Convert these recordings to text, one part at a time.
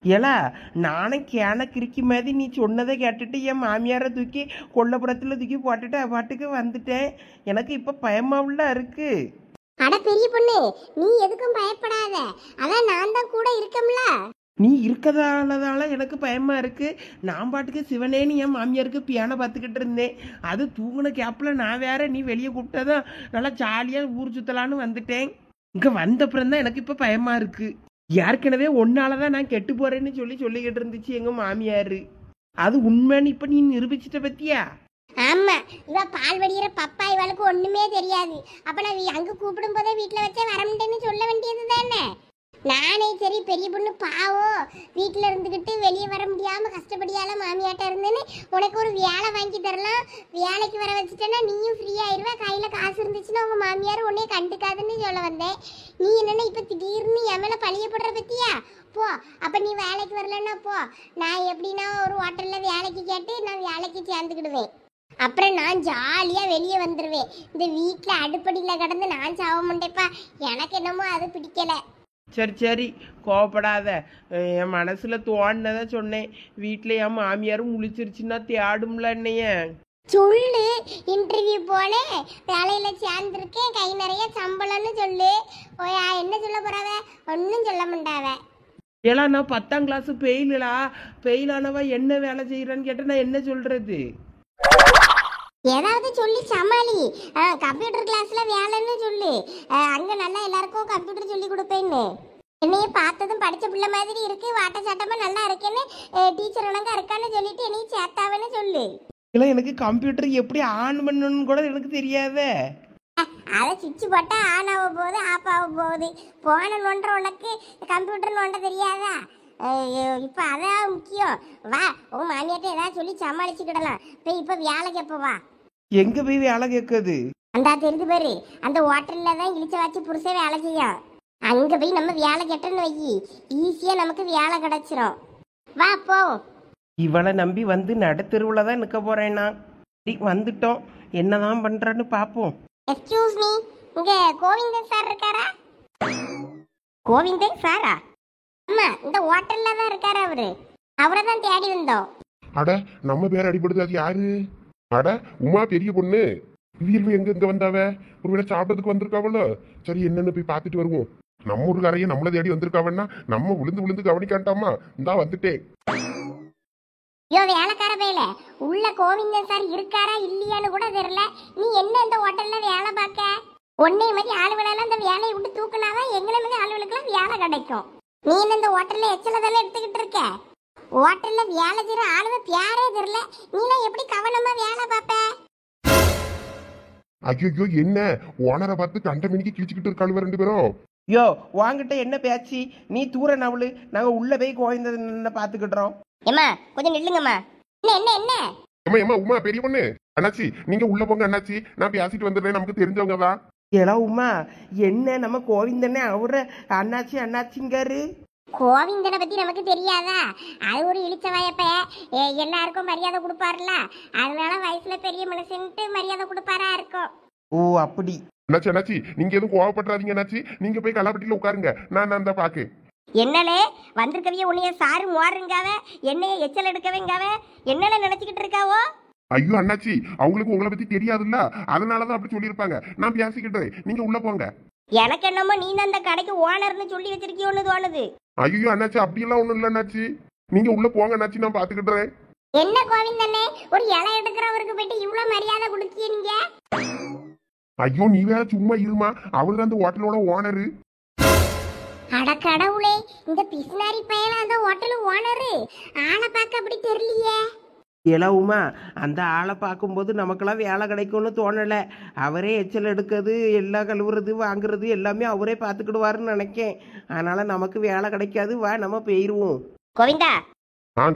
ஏலா நானும் கேன கிறுக்கி மாதிரி நீ சொன்னதை கேட்டுட்டு என் மாமியாரை தூக்கி கொல்லப்புறத்தில் தூக்கி போட்டுட்டு பாட்டுக்கு வந்துட்டேன். எனக்கு இப்போ பயமாவுல இருக்கு. அட பெரிய பொண்ணு, நீ எதுக்கும் பயப்படாத. அதான் நான் தான் கூட இருக்கம்ல. நீ இருக்கதாலதால எனக்கு பயமா இருக்கு. நான் பாட்டுக்கு சிவனேன்னு என் மாமியாருக்கு பியானோ பார்த்துக்கிட்டு இருந்தேன். அது தூங்குன கேப்பில் நான் வேற நீ வெளியே கூப்பிட்டதான் நல்லா ஜாலியாக ஊர் சுத்தலான்னு வந்துட்டேன். இங்கே வந்தப்புறம் தான் எனக்கு இப்போ பயமா இருக்கு. ஏற்கனவே ஒன்னாலதான் நான் கெட்டு போறேன்னு சொல்லிக்கிட்டு இருந்துச்சு எங்க மாமியாரு. அது உண்மைன்னு இப்ப நீ நிரூபிச்சிட்ட பத்தியா? ஆமா, இவ பால் வடிகிற பப்பா இவளுக்கு ஒண்ணுமே தெரியாது. அப்ப நான் அங்க கூப்பிடும் போதே வீட்டுல வச்சே வரமுட்டேன்னு சொல்ல வேண்டியது தானே. நானே சரி பெரிய பொண்ணு பாவம் வீட்டுல இருந்துகிட்டு வெளியே வர முடியாம கஷ்டப்படியால மாமியாட்ட இருந்தேன்னு உனக்கு ஒரு வேலை வாங்கி தரலாம், வேலைக்கு வர வச்சுட்டேன்னா நீயும் ஃப்ரீ ஆயிருவ, கையில காசு இருந்துச்சுன்னா உங்க மாமியார் உன்னைய கண்டுக்காதுன்னு சொல்ல வந்தேன். நீ என்னன்னா இப்ப திடீர்னு என் மேல பழிய போடுற பத்தியா? போ, அப்ப நீ வேலைக்கு வரலன்னா போ. நான் எப்படின்னா ஒரு ஹோட்டல்ல வேலைக்கு கேட்டு நான் வேலைக்கு சேர்ந்துக்கிடுவேன். அப்புறம் நான் ஜாலியா வெளியே வந்துடுவேன். இந்த வீட்டுல அடுப்படியில கிடந்து நான் சாவ மாட்டேப்பா. எனக்கு என்னமோ அது பிடிக்கல. சரி சரி, கோவப்படாத. என் மனசுல தோணுனதை சொன்னேன். வீட்டில் என் மாமியாரும் முழிச்சிருச்சுன்னா தேடும்ல என்னைய. சொல்லு, இன்டர்வியூ போனேன், வேலையில சேர்ந்துருக்கேன், கை நிறைய சம்பளம்னு சொல்லு. ஓயா என்ன சொல்ல போறாவ? ஒன்னும் சொல்ல மாட்டாவ. ஏலா நான் 10ஆம் கிளாஸ் ஃபெயிலானவா என்ன வேலை செய்யறான்னு கேட்ட நான் என்ன சொல்றது? ஏதாவது சொல்லி சமாளி. கம்ப்யூட்டர் கிளாஸ்ல வேலைன்னு சொல்லு. அங்க நல்லா எல்லாருக்கும் கம்ப்யூட்டர் சொல்லி கொடுப்பேன்னு. என்னைய பார்த்ததும் படிச்ச பிள்ளை மாதிரி இருக்கு, வாட்ட சாட்டமா நல்லா இருக்கேன்னு டீச்சர் உனக்கு இருக்கான்னு சொல்லிட்டு என்னைய சேர்த்தாவன்னு சொல்லு. இல்லை, எனக்கு கம்ப்யூட்டர் எப்படி ஆன் பண்ணணும்னு கூட எனக்கு தெரியாதே. அதை சுவிட்ச் போட்டா ஆன் ஆக போகுது, ஆஃப் ஆக போகுது. போன நோன்ற உனக்கு கம்ப்யூட்டர் நோண்ட தெரியாதா? இப்ப அதான் முக்கியம். வா, உன் மாமியாட்ட ஏதாவது சொல்லி சமாளிச்சுக்கிடலாம். இப்ப வேலைக்கு எப்போ வா? எங்க போய் வேலை கேட்குது? அந்த தெரிஞ்சு பாரு, அந்த ஹோட்டல்ல தான் இழிச்ச வாச்சி புருஷன் வேலை செய்யும். அங்க போய் நம்ம வேலை கெட்டன்னு வை, ஈஸியா நமக்கு வேலை கிடைச்சிரும். வா போ. இவளை நம்பி வந்து நடுத்தெருவுல தான் நிற்க போறேன்னா. வந்துட்டோம், என்னதான் பண்றான்னு பாப்போம். எக்ஸ்கியூஸ் மீ, இங்க கோவிந்தன் சார் இருக்காரா? கோவிந்தன் சாரா? ஆமா, இந்த ஹோட்டல்ல தான் இருக்காரு அவரு. அவரை தான் தேடி வந்தோம். அட, நம்ம பேர் அடிபடுது. அது யாரு? அட, உமா பெரிய பொண்ணு. இவியல்வு எங்க வந்தாவ? ஒருவேளை சாப்பிட்டதுக்கு வந்திருக்காவளோ? சரி, என்னன்னு போய் பார்த்துட்டு வருவோம். நம்ம ஊருக்காரையே நம்மள தேடி வந்திருக்காவன்னா நம்ம விழுந்து கவனிக்காண்டாமா. இந்தா வந்துட்டேன். யோ வேலைக்கார வேலை, உள்ள கோவிந்தன் சார் இருக்காரா இல்லையான்னு கூட தெரியல. நீ என்ன இந்த ஹோட்டல்ல வேலை பார்க்க? ஒன்னே மாதிரி ஆளுகளெல்லாம் இந்த வேலையை விட்டு தூக்குனாதான் எங்களை மாதிரி ஆளுகளுக்கெல்லாம் வேலை கிடைக்கும். நீ என்ன இந்த ஹோட்டல்ல எச்சல தானே எடுத்துக்கிட்டு இருக்க? ஹோட்டல்ல வேலை செய்யற ஆளுவ பேரே தெரியல. நீலாம் எப்படி கவனமா வேலை பார்ப்ப? ஐயோ, என்ன ஓனரை பார்த்து கண்ட மணிக்கு கிழிச்சுக்கிட்டு இருக்காளுவ ரெண்டு பேரும். யோ, வாங்கிட்ட என்ன பேச்சு? நீ தூர நவளு, நாங்க உள்ள போய் கோயந்த பாத்துக்கிட்டோம். ஏமா கொஞ்சம் நில்லுங்கம்மா. என்ன என்ன என்ன? ஏமா உமா பெரிய பொண்ணு, அண்ணாச்சி நீங்க உள்ள போங்க அண்ணாச்சி, நான் பேசிட்டு வந்துடுறேன். நமக்கு தெரிஞ்சவங்க தான். ஏலா உமா, என்ன நம்ம கோவிந்தனே அவர அண்ணாச்சிங்காரு. கோவிந்தனை பத்தி நமக்கு தெரியாதா? அது ஒரு இழிச்சவாயப்ப, எல்லாருக்கும் மரியாதை கொடுப்பாருல, அதனால வயசுல பெரிய மனுஷன்ட்டு மரியாதை கொடுப்பாரா இருக்கும். ஓ அப்படி. அண்ணாச்சி நீங்க எதுவும் கோவப்படாதீங்க அண்ணாச்சி. நீங்க போய் கல்லாப்பட்டியில உட்காருங்க, நான் அந்த பாக்கு. என்னலே வந்திருக்கவிய உன்னைய சாரு மோருங்காவ, என்னைய எச்சல் எடுக்கவேங்காவ, என்னல நினைச்சுக்கிட்டு இருக்காவோ? ஐயோ அண்ணாச்சி, அவங்களுக்கு உங்களை பத்தி தெரியாதுல்ல, அதனாலதான் அப்படி சொல்லியிருப்பாங்க. நான் பேசிக்கிட்டேன், நீங்க உள்ள போங்க. எனக்கு என்னமோ நீ அந்த கடைக்கு ஓனர்னு சொல்லி வச்சிருக்கியோன்னு தோணுது. ஐயோ அண்ணாச்சி, அப்படியெல்லாம் ஒண்ணும் இல்ல அண்ணாச்சி. நீங்க உள்ள போங்க அண்ணாச்சி, நான் பாத்துக்கிட்டேன். என்ன கோவிந்தனே, ஒரு இலை எடுக்கிறவருக்கு போயிட்டு இவ்வளவு மரியாதை கொடுக்கீங்க? ஐயோ நீ வேற சும்மா இருமா, அவரு தான் அந்த ஹோட்டலோட ஓனரு. அட கடவுளே, இந்த பிஸ்னாரி பையன் அந்த ஹோட்டல் ஓனரு. ஆளை பார்க்க அப்படி தெரியலையே. ஏலா உமா, அந்த ஆளை பார்க்கும்போது நமக்கெல்லாம் வேலை கிடைக்கும்னு தோணலை. அவரே எச்சல் எடுக்கிறது, எல்லாம் கழுவுறது, வாங்குறது எல்லாமே அவரே பார்த்துக்கிடுவாருன்னு நினைக்கேன். அதனால நமக்கு வேலை கிடைக்காது. வா, நம்ம போயிருவோம். கோவிந்தா,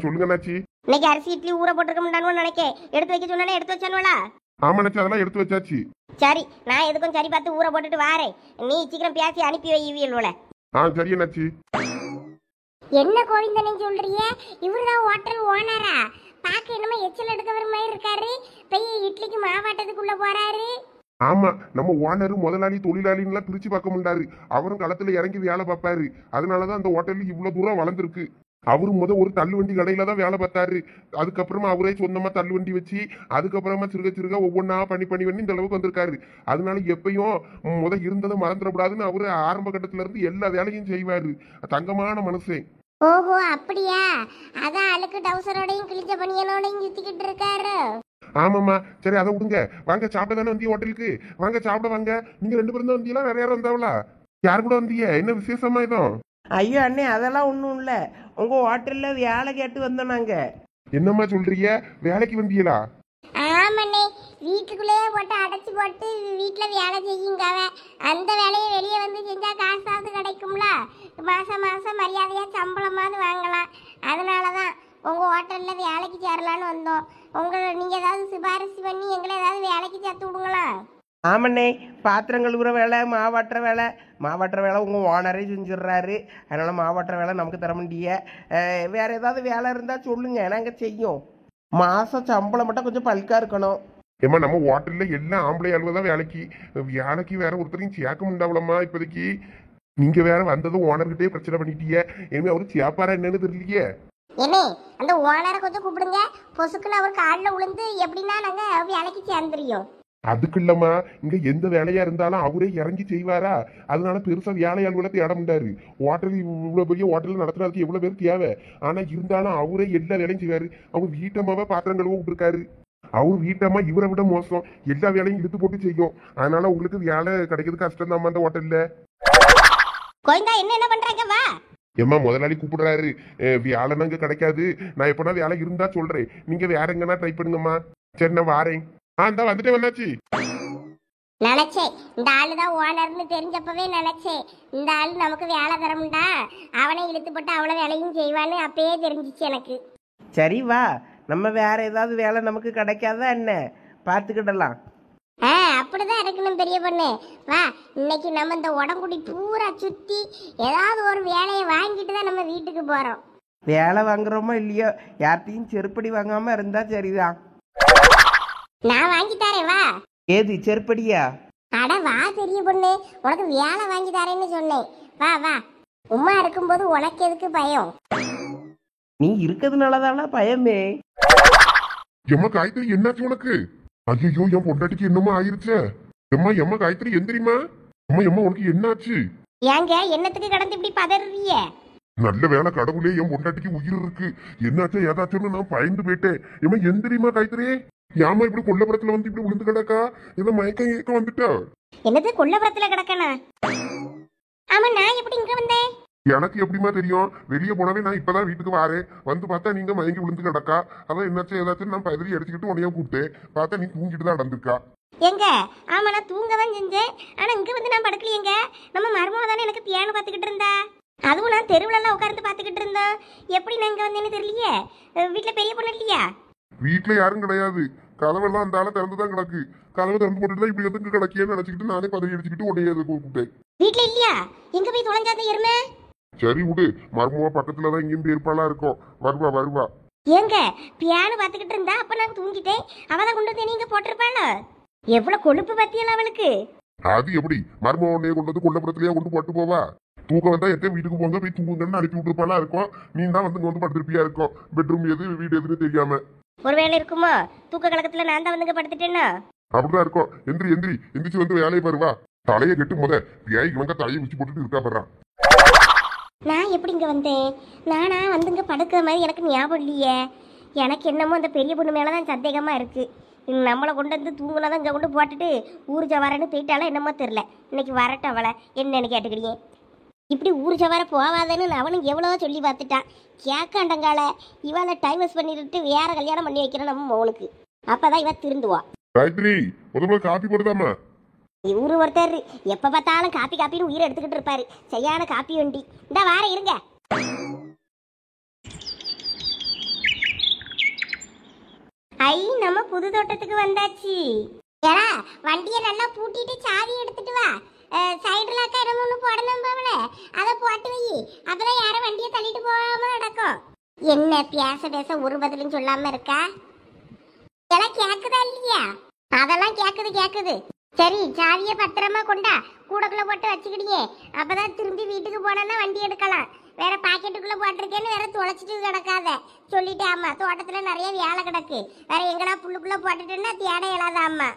சொல்லுங்க அண்ணாச்சி. இன்னைக்கு அரிசி இட்லி ஊற போட்டுருக்க முடியாதுன்னு நினைக்கேன். எடுத்து வைக்க சொன்னானே, எடுத்து வச்சானுவலா? ஆமா அண்ணாச்சி, அதெல்லாம் எடுத்து வச்சாச்சு. சரி, நான் எதுக்கும் சரி பார்த்து ஊற போட்டுட்டு வாரேன். நீ சீக்கிரம் பேசி அனுப்பி வை இவியல்வோல. சரி அண்ணாச்சி. என்ன கோவிந்தனை சொல்றிய? இவருதான் ஹோட்டல் ஓனரா? பாக்க என்னமோ எச்சல் எடுக்கவர் மாதிரி இருக்காரு. போய் இட்லிக்கு மாவாட்டத்துக்குள்ள போறாரு. ஆமா, நம்ம ஓனரு முதலாளி தொழிலாளின்னு பிரிச்சு பார்க்க முடியாது. அவரும் களத்துல இறங்கி வேலை பார்ப்பாரு. அதனாலதான் அந்த ஹோட்டல் இவ்வளவு தூரம் வளர்ந்துருக்கு. அவரு ஒரு தள்ளுவண்டி கடையில தான் வேலை பார்த்தாரு. அதுக்கப்புறமா அவரே சொந்தமா தள்ளுவண்டி வச்சு அதுக்கப்புறமா சிறுக சிறுக ஒவ்வொன்றா பண்ணி இந்த அளவுக்கு வந்திருக்காரு. அதனால எப்பயும் இருந்ததை மறந்துடக்கூடாதுன்னு அவரு ஆரம்ப கட்டத்துல இருந்து எல்லா வேலையும் செய்வாரு. தங்கமான மனுஷன். ஓஹோ அப்படியா? அதான் அழுக்கு டவுசரோடையும் கிழிச்ச பனியனோடையும் சுத்திக்கிட்டு இருக்காரு. ஆமாம்மா. சரி அதை விடுங்க. வாங்க சாப்பிட தானே வந்திய ஹோட்டலுக்கு. வாங்க சாப்பிட வாங்க. நீங்க 2 பேரும் தான் வந்தீங்களா? வேற யாரும் வந்தாவளா? யாரு கூட வந்தீங்க? என்ன விசேஷமா இதும்? ஐயோ அண்ணே, அதெல்லாம் ஒன்றும் இல்லை. உங்கள் ஹோட்டலில் வேலை கேட்டு வந்தோம் நாங்கள். என்னம்மா சொல்றீங்க? வேலைக்கு வந்தீங்களா? ஆமாண்ணே, வீட்டுக்குள்ளேயே போட்டு அடைச்சி போட்டு வீட்டில் வேலை செய்யுங்காவ. அந்த வேலையை வெளியே வந்து செஞ்சா காசாவது கிடைக்கும்ல. மாசம் மாசம் மரியாதையா சம்பளமாவது வாங்கலாம். அதனால தான் உங்கள் ஹோட்டலில் வேலைக்கு சேரலான்னு வந்தோம். நீங்கள் ஏதாவது சிபாரிசு பண்ணி எங்களை ஏதாவது வேலைக்கு சேர்த்து விடுங்களா? ஆமாண்ணே, பாத்திரம் கழுவுற வேலை, மாவாட்டுற வேலை உங்கள் ஓனரே செஞ்சிடுறாரு. அதனால் மாவாட்டுற வேலை நமக்கு தர முடிய. வேறு ஏதாவது வேலை இருந்தால் சொல்லுங்கள், நாங்கள் செய்யும். மாதம் சம்பளம் மட்டும் கொஞ்சம் பல்காக இருக்கணும். ஏமா நம்ம ஹோட்டல்ல எல்லாம் ஆம்பளை ஆளுவ தான் வேலைக்கு வேற ஒருத்தரையும் சேர்க்க முடியாவளம்மா இப்போதைக்கு. நீங்க வேற வந்ததும் ஓனர்கிட்டே பிரச்சனை பண்ணிட்டீங்க. இனிமே அவரு சேப்பாரா என்னன்னு தெரியலையே. ஏனே, அந்த ஓனரை கொஞ்சம் கூப்பிடுங்க. பொசுக்குன்னு அவர் காலில் விழுந்து எப்படின்னா நாங்கள் வேலைக்கு சேர்ந்துருவோம். அதுக்கு இல்லம்மா, இங்க எந்த வேலையா இருந்தாலும் அவரே இறங்கி செய்வாரா? அதனால பெருசா வேலையாள் கூட தேட முடியாது. ஹோட்டல் இவ்வளவு பெரிய ஹோட்டல் நடத்துறதுக்கு எவ்வளவு பேர் தேவை. ஆனா இருந்தாலும் அவரே எல்லா வேலையும் செய்வாரு. அவங்க வீட்டம்மாவே பாத்திரம் கழுவ விட்டுருக்காரு. அவர் வீட்டம்மா இவரை விட மோசம். எல்லா வேலையும் இழுத்து போட்டு செய்யும். அதனால உங்களுக்கு வேலை கிடைக்கிறது கஷ்டம் தான் அந்த ஹோட்டல்ல. என்ன பண்றாங்க? வா ஏம்மா, முதலாளி கூப்பிடுறாரு. வேலை அங்க கிடைக்காது. நான் எப்பனா வேலை இருந்தா சொல்றேன். நீங்க வேற எங்கன்னா ட்ரை பண்ணுங்கம்மா. சரி நான் வாரேன். இந்த வந்துட்டே வந்தாச்சு. நினைச்சேன் இந்த ஆளுதான் ஓனர்னு தெரிஞ்சப்பவே நினைச்சேன் இந்த ஆளு நமக்கு வேலை தரமுண்டா, அவனை இழுத்து போட்டு அவ்வளவு வேலையும் செய்வான்னு அப்பயே தெரிஞ்சிச்சு எனக்கு. சரி வா, நம்ம வேற ஏதாவது வேலை நமக்கு கிடைக்காதா என்ன? பார்த்துக்கிடலாம். அப்படிதான் இருக்கணும் பெரிய பொண்ணு. வா, இன்னைக்கு நம்ம இந்த உடம்புடி பூரா சுத்தி ஏதாவது ஒரு வேலையை வாங்கிட்டு தான் நம்ம வீட்டுக்கு போறோம். வேலை வாங்குறோமோ இல்லையோ, யார்த்தையும் செருப்படி வாங்காம இருந்தா சரிதான். நான் வாங்கி தரேன், வா. ஏது செருப்படியா? அட வா பெரிய பொண்ணு, உனக்கு வேலை வாங்கி தரேன்னு சொன்னேன். வா வா. உமா இருக்கும்போது உனக்கு எதுக்கு பயம்? நீ இருக்கிறதுனாலதானா பயமே. எம்மா காயத்ரி, என்னாச்சு உனக்கு? ஐயோ, என் பொண்டாட்டிக்கு என்னமோ ஆயிருச்சே. எம்மா காயத்ரி எந்திரிமா. எம்மா உனக்கு என்னாச்சு? ஏங்க என்னத்துக்கு கடந்து இப்படி பதறீங்க? நல்ல வேலை, கடவுளே, என் பொண்டாட்டிக்கு உயிர் இருக்கு. என்னாச்சா ஏதாச்சும் நான் பயந்து போயிட்டேன். எம்மா எந்திரிமா காயத்ரி. ஏமா இப்படி கொல்லப்புறத்துல வந்து இப்படி விழுந்து கிடக்கா? ஏதோ மயக்கம் வந்துட்டா? என்னது கொல்லப்புறத்துல கிடக்கனா? ஆமா, நான் எப்படி இங்க வந்தேன்? எனக்கு எப்படிமா தெரியும்? வெளியே போனவே நான் இப்பதான் வீட்டுக்கு வாரேன். வந்து பார்த்தா நீங்க மயங்கி விழுந்து கிடக்கா. அதான் என்னாச்சும் ஏதாச்சும் நான் பதறி அடிச்சுக்கிட்டு உனையா கூப்பிட்டேன். பார்த்தா நீ தூங்கிட்டு தான் நடந்திருக்கா. எங்க? ஆமா, நான் தூங்க தான் செஞ்சேன். ஆனா இங்க வந்து நான் படுக்கலையேங்க. நம்ம மருமக தானே எனக்கு பியானோ பார்த்துக்கிட்டு இருந்தா. அதுவும் நான் தெருவுல எல்லாம் உட்கார்ந்து பார்த்துக்கிட்டு இருந்தேன். எப்படி நான் இங்க வந்தேன்னு தெரியலையே. வீட்டுல பெரிய பொண்ணு இல்லையா? வீட்டுல யாரும் கிடையாது. கதவெல்லாம் அந்த ஆளை திறந்துதான் கிடக்கு. கதவை திறந்து போட்டுதான் இப்படி எதுக்கு கிடக்கியன்னு நினைச்சுக்கிட்டு நானே பதவி அடிச்சுக்கிட்டு உடைய கூப்பிட்டேன். வீட்டுல இல்லையா? எங்க போய் தொலைஞ்சாத எருமை? சரி விடு, மருமவா பக்கத்துலதான் இங்கேயும் இருப்பாளா இருக்கும். வருவா. ஏங்க பியானோ பார்த்துக்கிட்டு இருந்தா அப்ப நான் தூங்கிட்டேன். அவதான் கொண்டு வந்து நீங்க போட்டிருப்பாள. எவ்வளவு கொழுப்பு பத்தியல அவளுக்கு. அது எப்படி மருமவனையே கொண்டு வந்து கொல்லப்புறத்திலேயே கொண்டு போட்டு போவா? தூக்கம் வந்தா எத்தனை வீட்டுக்கு போங்க, போய் தூங்குங்கன்னு அனுப்பி விட்டுருப்பாளா இருக்கும். நீ தான் வந்து இங்க வந்து படுத்திருப்பியா இருக்கும். பெட்ரூம் எது வீடு எதுன்னு தெரியாம. ஒருவேளை இருக்குமோ தூக்க கலக்கத்துல நான் தான் வந்து படுத்துட்டேன்னா? அப்படிதான் இருக்கும். எந்திரிச்சு வந்து வேலையை பாருவா. தலையை கெட்டு முத வியாய் இவங்க தலையை வச்சு போட்டுட்டு இருக்கா படுறான். நான் எப்படி இங்க வந்தேன்? நானா வந்து இங்க படுக்கிற மாதிரி எனக்கு ஞாபகம் இல்லையே. எனக்கு என்னமோ அந்த பெரிய பொண்ணு மேலதான் சந்தேகமா இருக்கு. நம்மளை கொண்டு வந்து தூங்குனதான் இங்க கொண்டு போட்டுட்டு ஊர் ஜவாரன்னு போயிட்டாலும் என்னமோ தெரியல. இன்னைக்கு வரட்டும் அவளை என்னன்னு கேட்டுக்கிட்டே. இப்படி ஊர் ஜவார போவாதன்னு அவனும் எவ்வளவோ சொல்லி பார்த்துட்டான். கேட்காண்டங்கால இவளை டைவர்ஸ் பண்ணிட்டு வேற கல்யாணம் பண்ணி வைக்கிறோம் நம்ம மோனுக்கு. அப்பதான் இவ திருந்துவா. காப்பி போடுதாமா? இவரு ஒருத்தர் எப்ப பார்த்தாலும் காப்பின்னு உயிரை எடுத்துக்கிட்டு இருப்பாரு. சரியான காப்பி வண்டி. இந்த வார இருங்க. ஐ, நம்ம புது தோட்டத்துக்கு வந்தாச்சு. ஏடா, வண்டியை நல்லா பூட்டிட்டு சாவி எடுத்துட்டு வா. சைடுல ஒண்ணு போடணும் போவல, அதை போட்டு வை. அப்பதான் யாரும் வண்டியை தள்ளிட்டு போகாம நடக்கும். என்ன பேச ஒரு பதிலும் சொல்லாம இருக்கா? எல்லாம் கேக்குதா இல்லையா? அதெல்லாம் கேக்குது. சரி, சாவிய பத்திரமா கொண்டா கூடக்குள்ள போட்டு வச்சுக்கிடியே. அப்பதான் திரும்பி வீட்டுக்கு போனா வண்டி எடுக்கலாம். வேற பாக்கெட்டுக்குள்ள போட்டிருக்கேன்னு வேற தொலைச்சிட்டு கிடக்காத. சொல்லிட்டே அம்மா, தோட்டத்துல நிறைய வேலை கிடக்கு. வேற எங்கடா புல்லுக்குள்ள போட்டுட்டேன்னா தேட இயலாத அம்மா.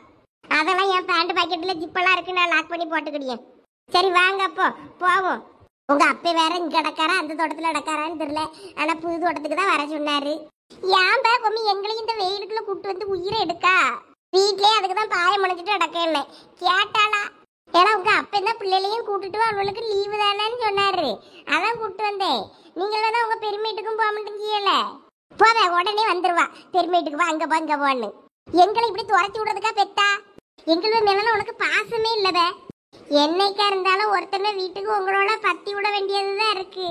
அதெல்லாம் என் பேண்ட் பாக்கெட்ல ஜிப்பெல்லாம் இருக்கு, நான் லாக் பண்ணி போட்டுக்கிடியேன். சரி வாங்க அப்போ போவோம். உங்க அப்பா வேற இங்க கிடக்காரா அந்த தோட்டத்துல கிடக்காரான்னு தெரியல. ஆனா புது தோட்டத்துக்கு தான் வர சொன்னாரு. ஏன் பா கொம்மி எங்களையும் இந்த வெயிலுக்குள்ள கூப்பிட்டு வந்து உயிரை எடுக்கா? வீட்லயே அதுக்கு தான் பாயம் முடிஞ்சிட்டு அடக்கேன்னு கேட்டாளா? ஏன்னா உங்க அப்பா தான் பிள்ளைகளையும் கூப்பிட்டுட்டு அவளுக்கு லீவு தானேன்னு சொன்னாரு. அதான் கூப்பிட்டு வந்தேன். நீங்களும் தான் உங்க பெருமைட்டுக்கும் போக மாட்டேங்கல. போவே உடனே வந்துருவா. பெருமைட்டுக்கு வா, அங்க போ இங்க போன்னு. எங்களை இப்படி துரத்தி விடுறதுக்கா பெத்தா? எங்களோட மேல உனக்கு பாசமே இல்லவே. என்னைக்கா இருந்தாலும் ஒருத்தனை வீட்டுக்கு உங்களோட பத்தி விட வேண்டியதுதான் இருக்கு.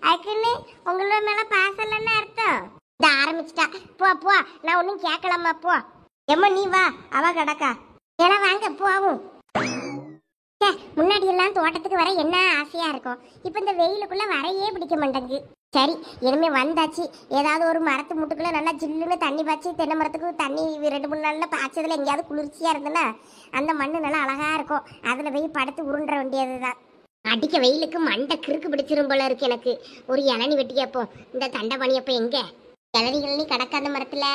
அதுக்குன்னு உங்களோட மேல பாசம் இல்லைன்னு அர்த்தம். இத ஆரம்பிச்சிட்டா. போ போ, நான் ஒன்னும் கேட்கலாமா? போ எம்மா, நீ வா, அவ கிடக்கா. எல்லாம் வாங்க போவும். முன்னாடி எல்லாம் தோட்டத்துக்கு வர என்ன ஆசையா இருக்கும். இப்ப இந்த வெயிலுக்குள்ள வரையே பிடிக்க மாட்டேங்குது. சரி, இனிமே வந்தாச்சு. ஏதாவது ஒரு மரத்து முட்டுக்குள்ள நல்லா ஜில்லுன்னு தண்ணி பாய்ச்சி, தென்னை மரத்துக்கு தண்ணி 2-3 நாள்ல பாய்ச்சதுல எங்கேயாவது குளிர்ச்சியா இருந்ததுன்னா அந்த மண்ணு நல்லா அழகா இருக்கும். அதுல போய் படுத்து உருண்ட வேண்டியதுதான். அடிக்க வெயிலுக்கு மண்டை கிறுக்கு பிடிச்சிரும் போல இருக்கு எனக்கு. ஒரு இளநி வெட்டி கேப்போம். இந்த தண்டை பணியப்ப எங்க இளநி கிடக்க அந்த மரத்துல?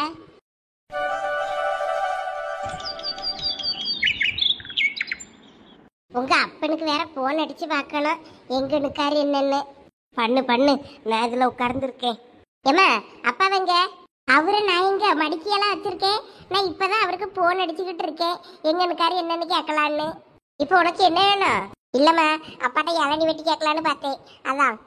உங்க அப்பனுக்கு வேற போன் அடிச்சு பார்க்கணும் எங்க நிக்காரு என்னன்னு. பண்ணு, நான் இதுல உட்கார்ந்துருக்கேன். ஏமா அப்பா வெங்க? அவரு நான் இங்க மடிக்கையெல்லாம் வச்சிருக்கேன். நான் இப்பதான் அவருக்கு போன் அடிச்சுக்கிட்டு இருக்கேன், எங்க நிக்காரு என்னன்னு கேட்கலான்னு. இப்போ உனக்கு என்ன வேணும்? இல்லம்மா, அப்பாட்ட இளநி வெட்டி கேட்கலான்னு பார்த்தேன். அதான்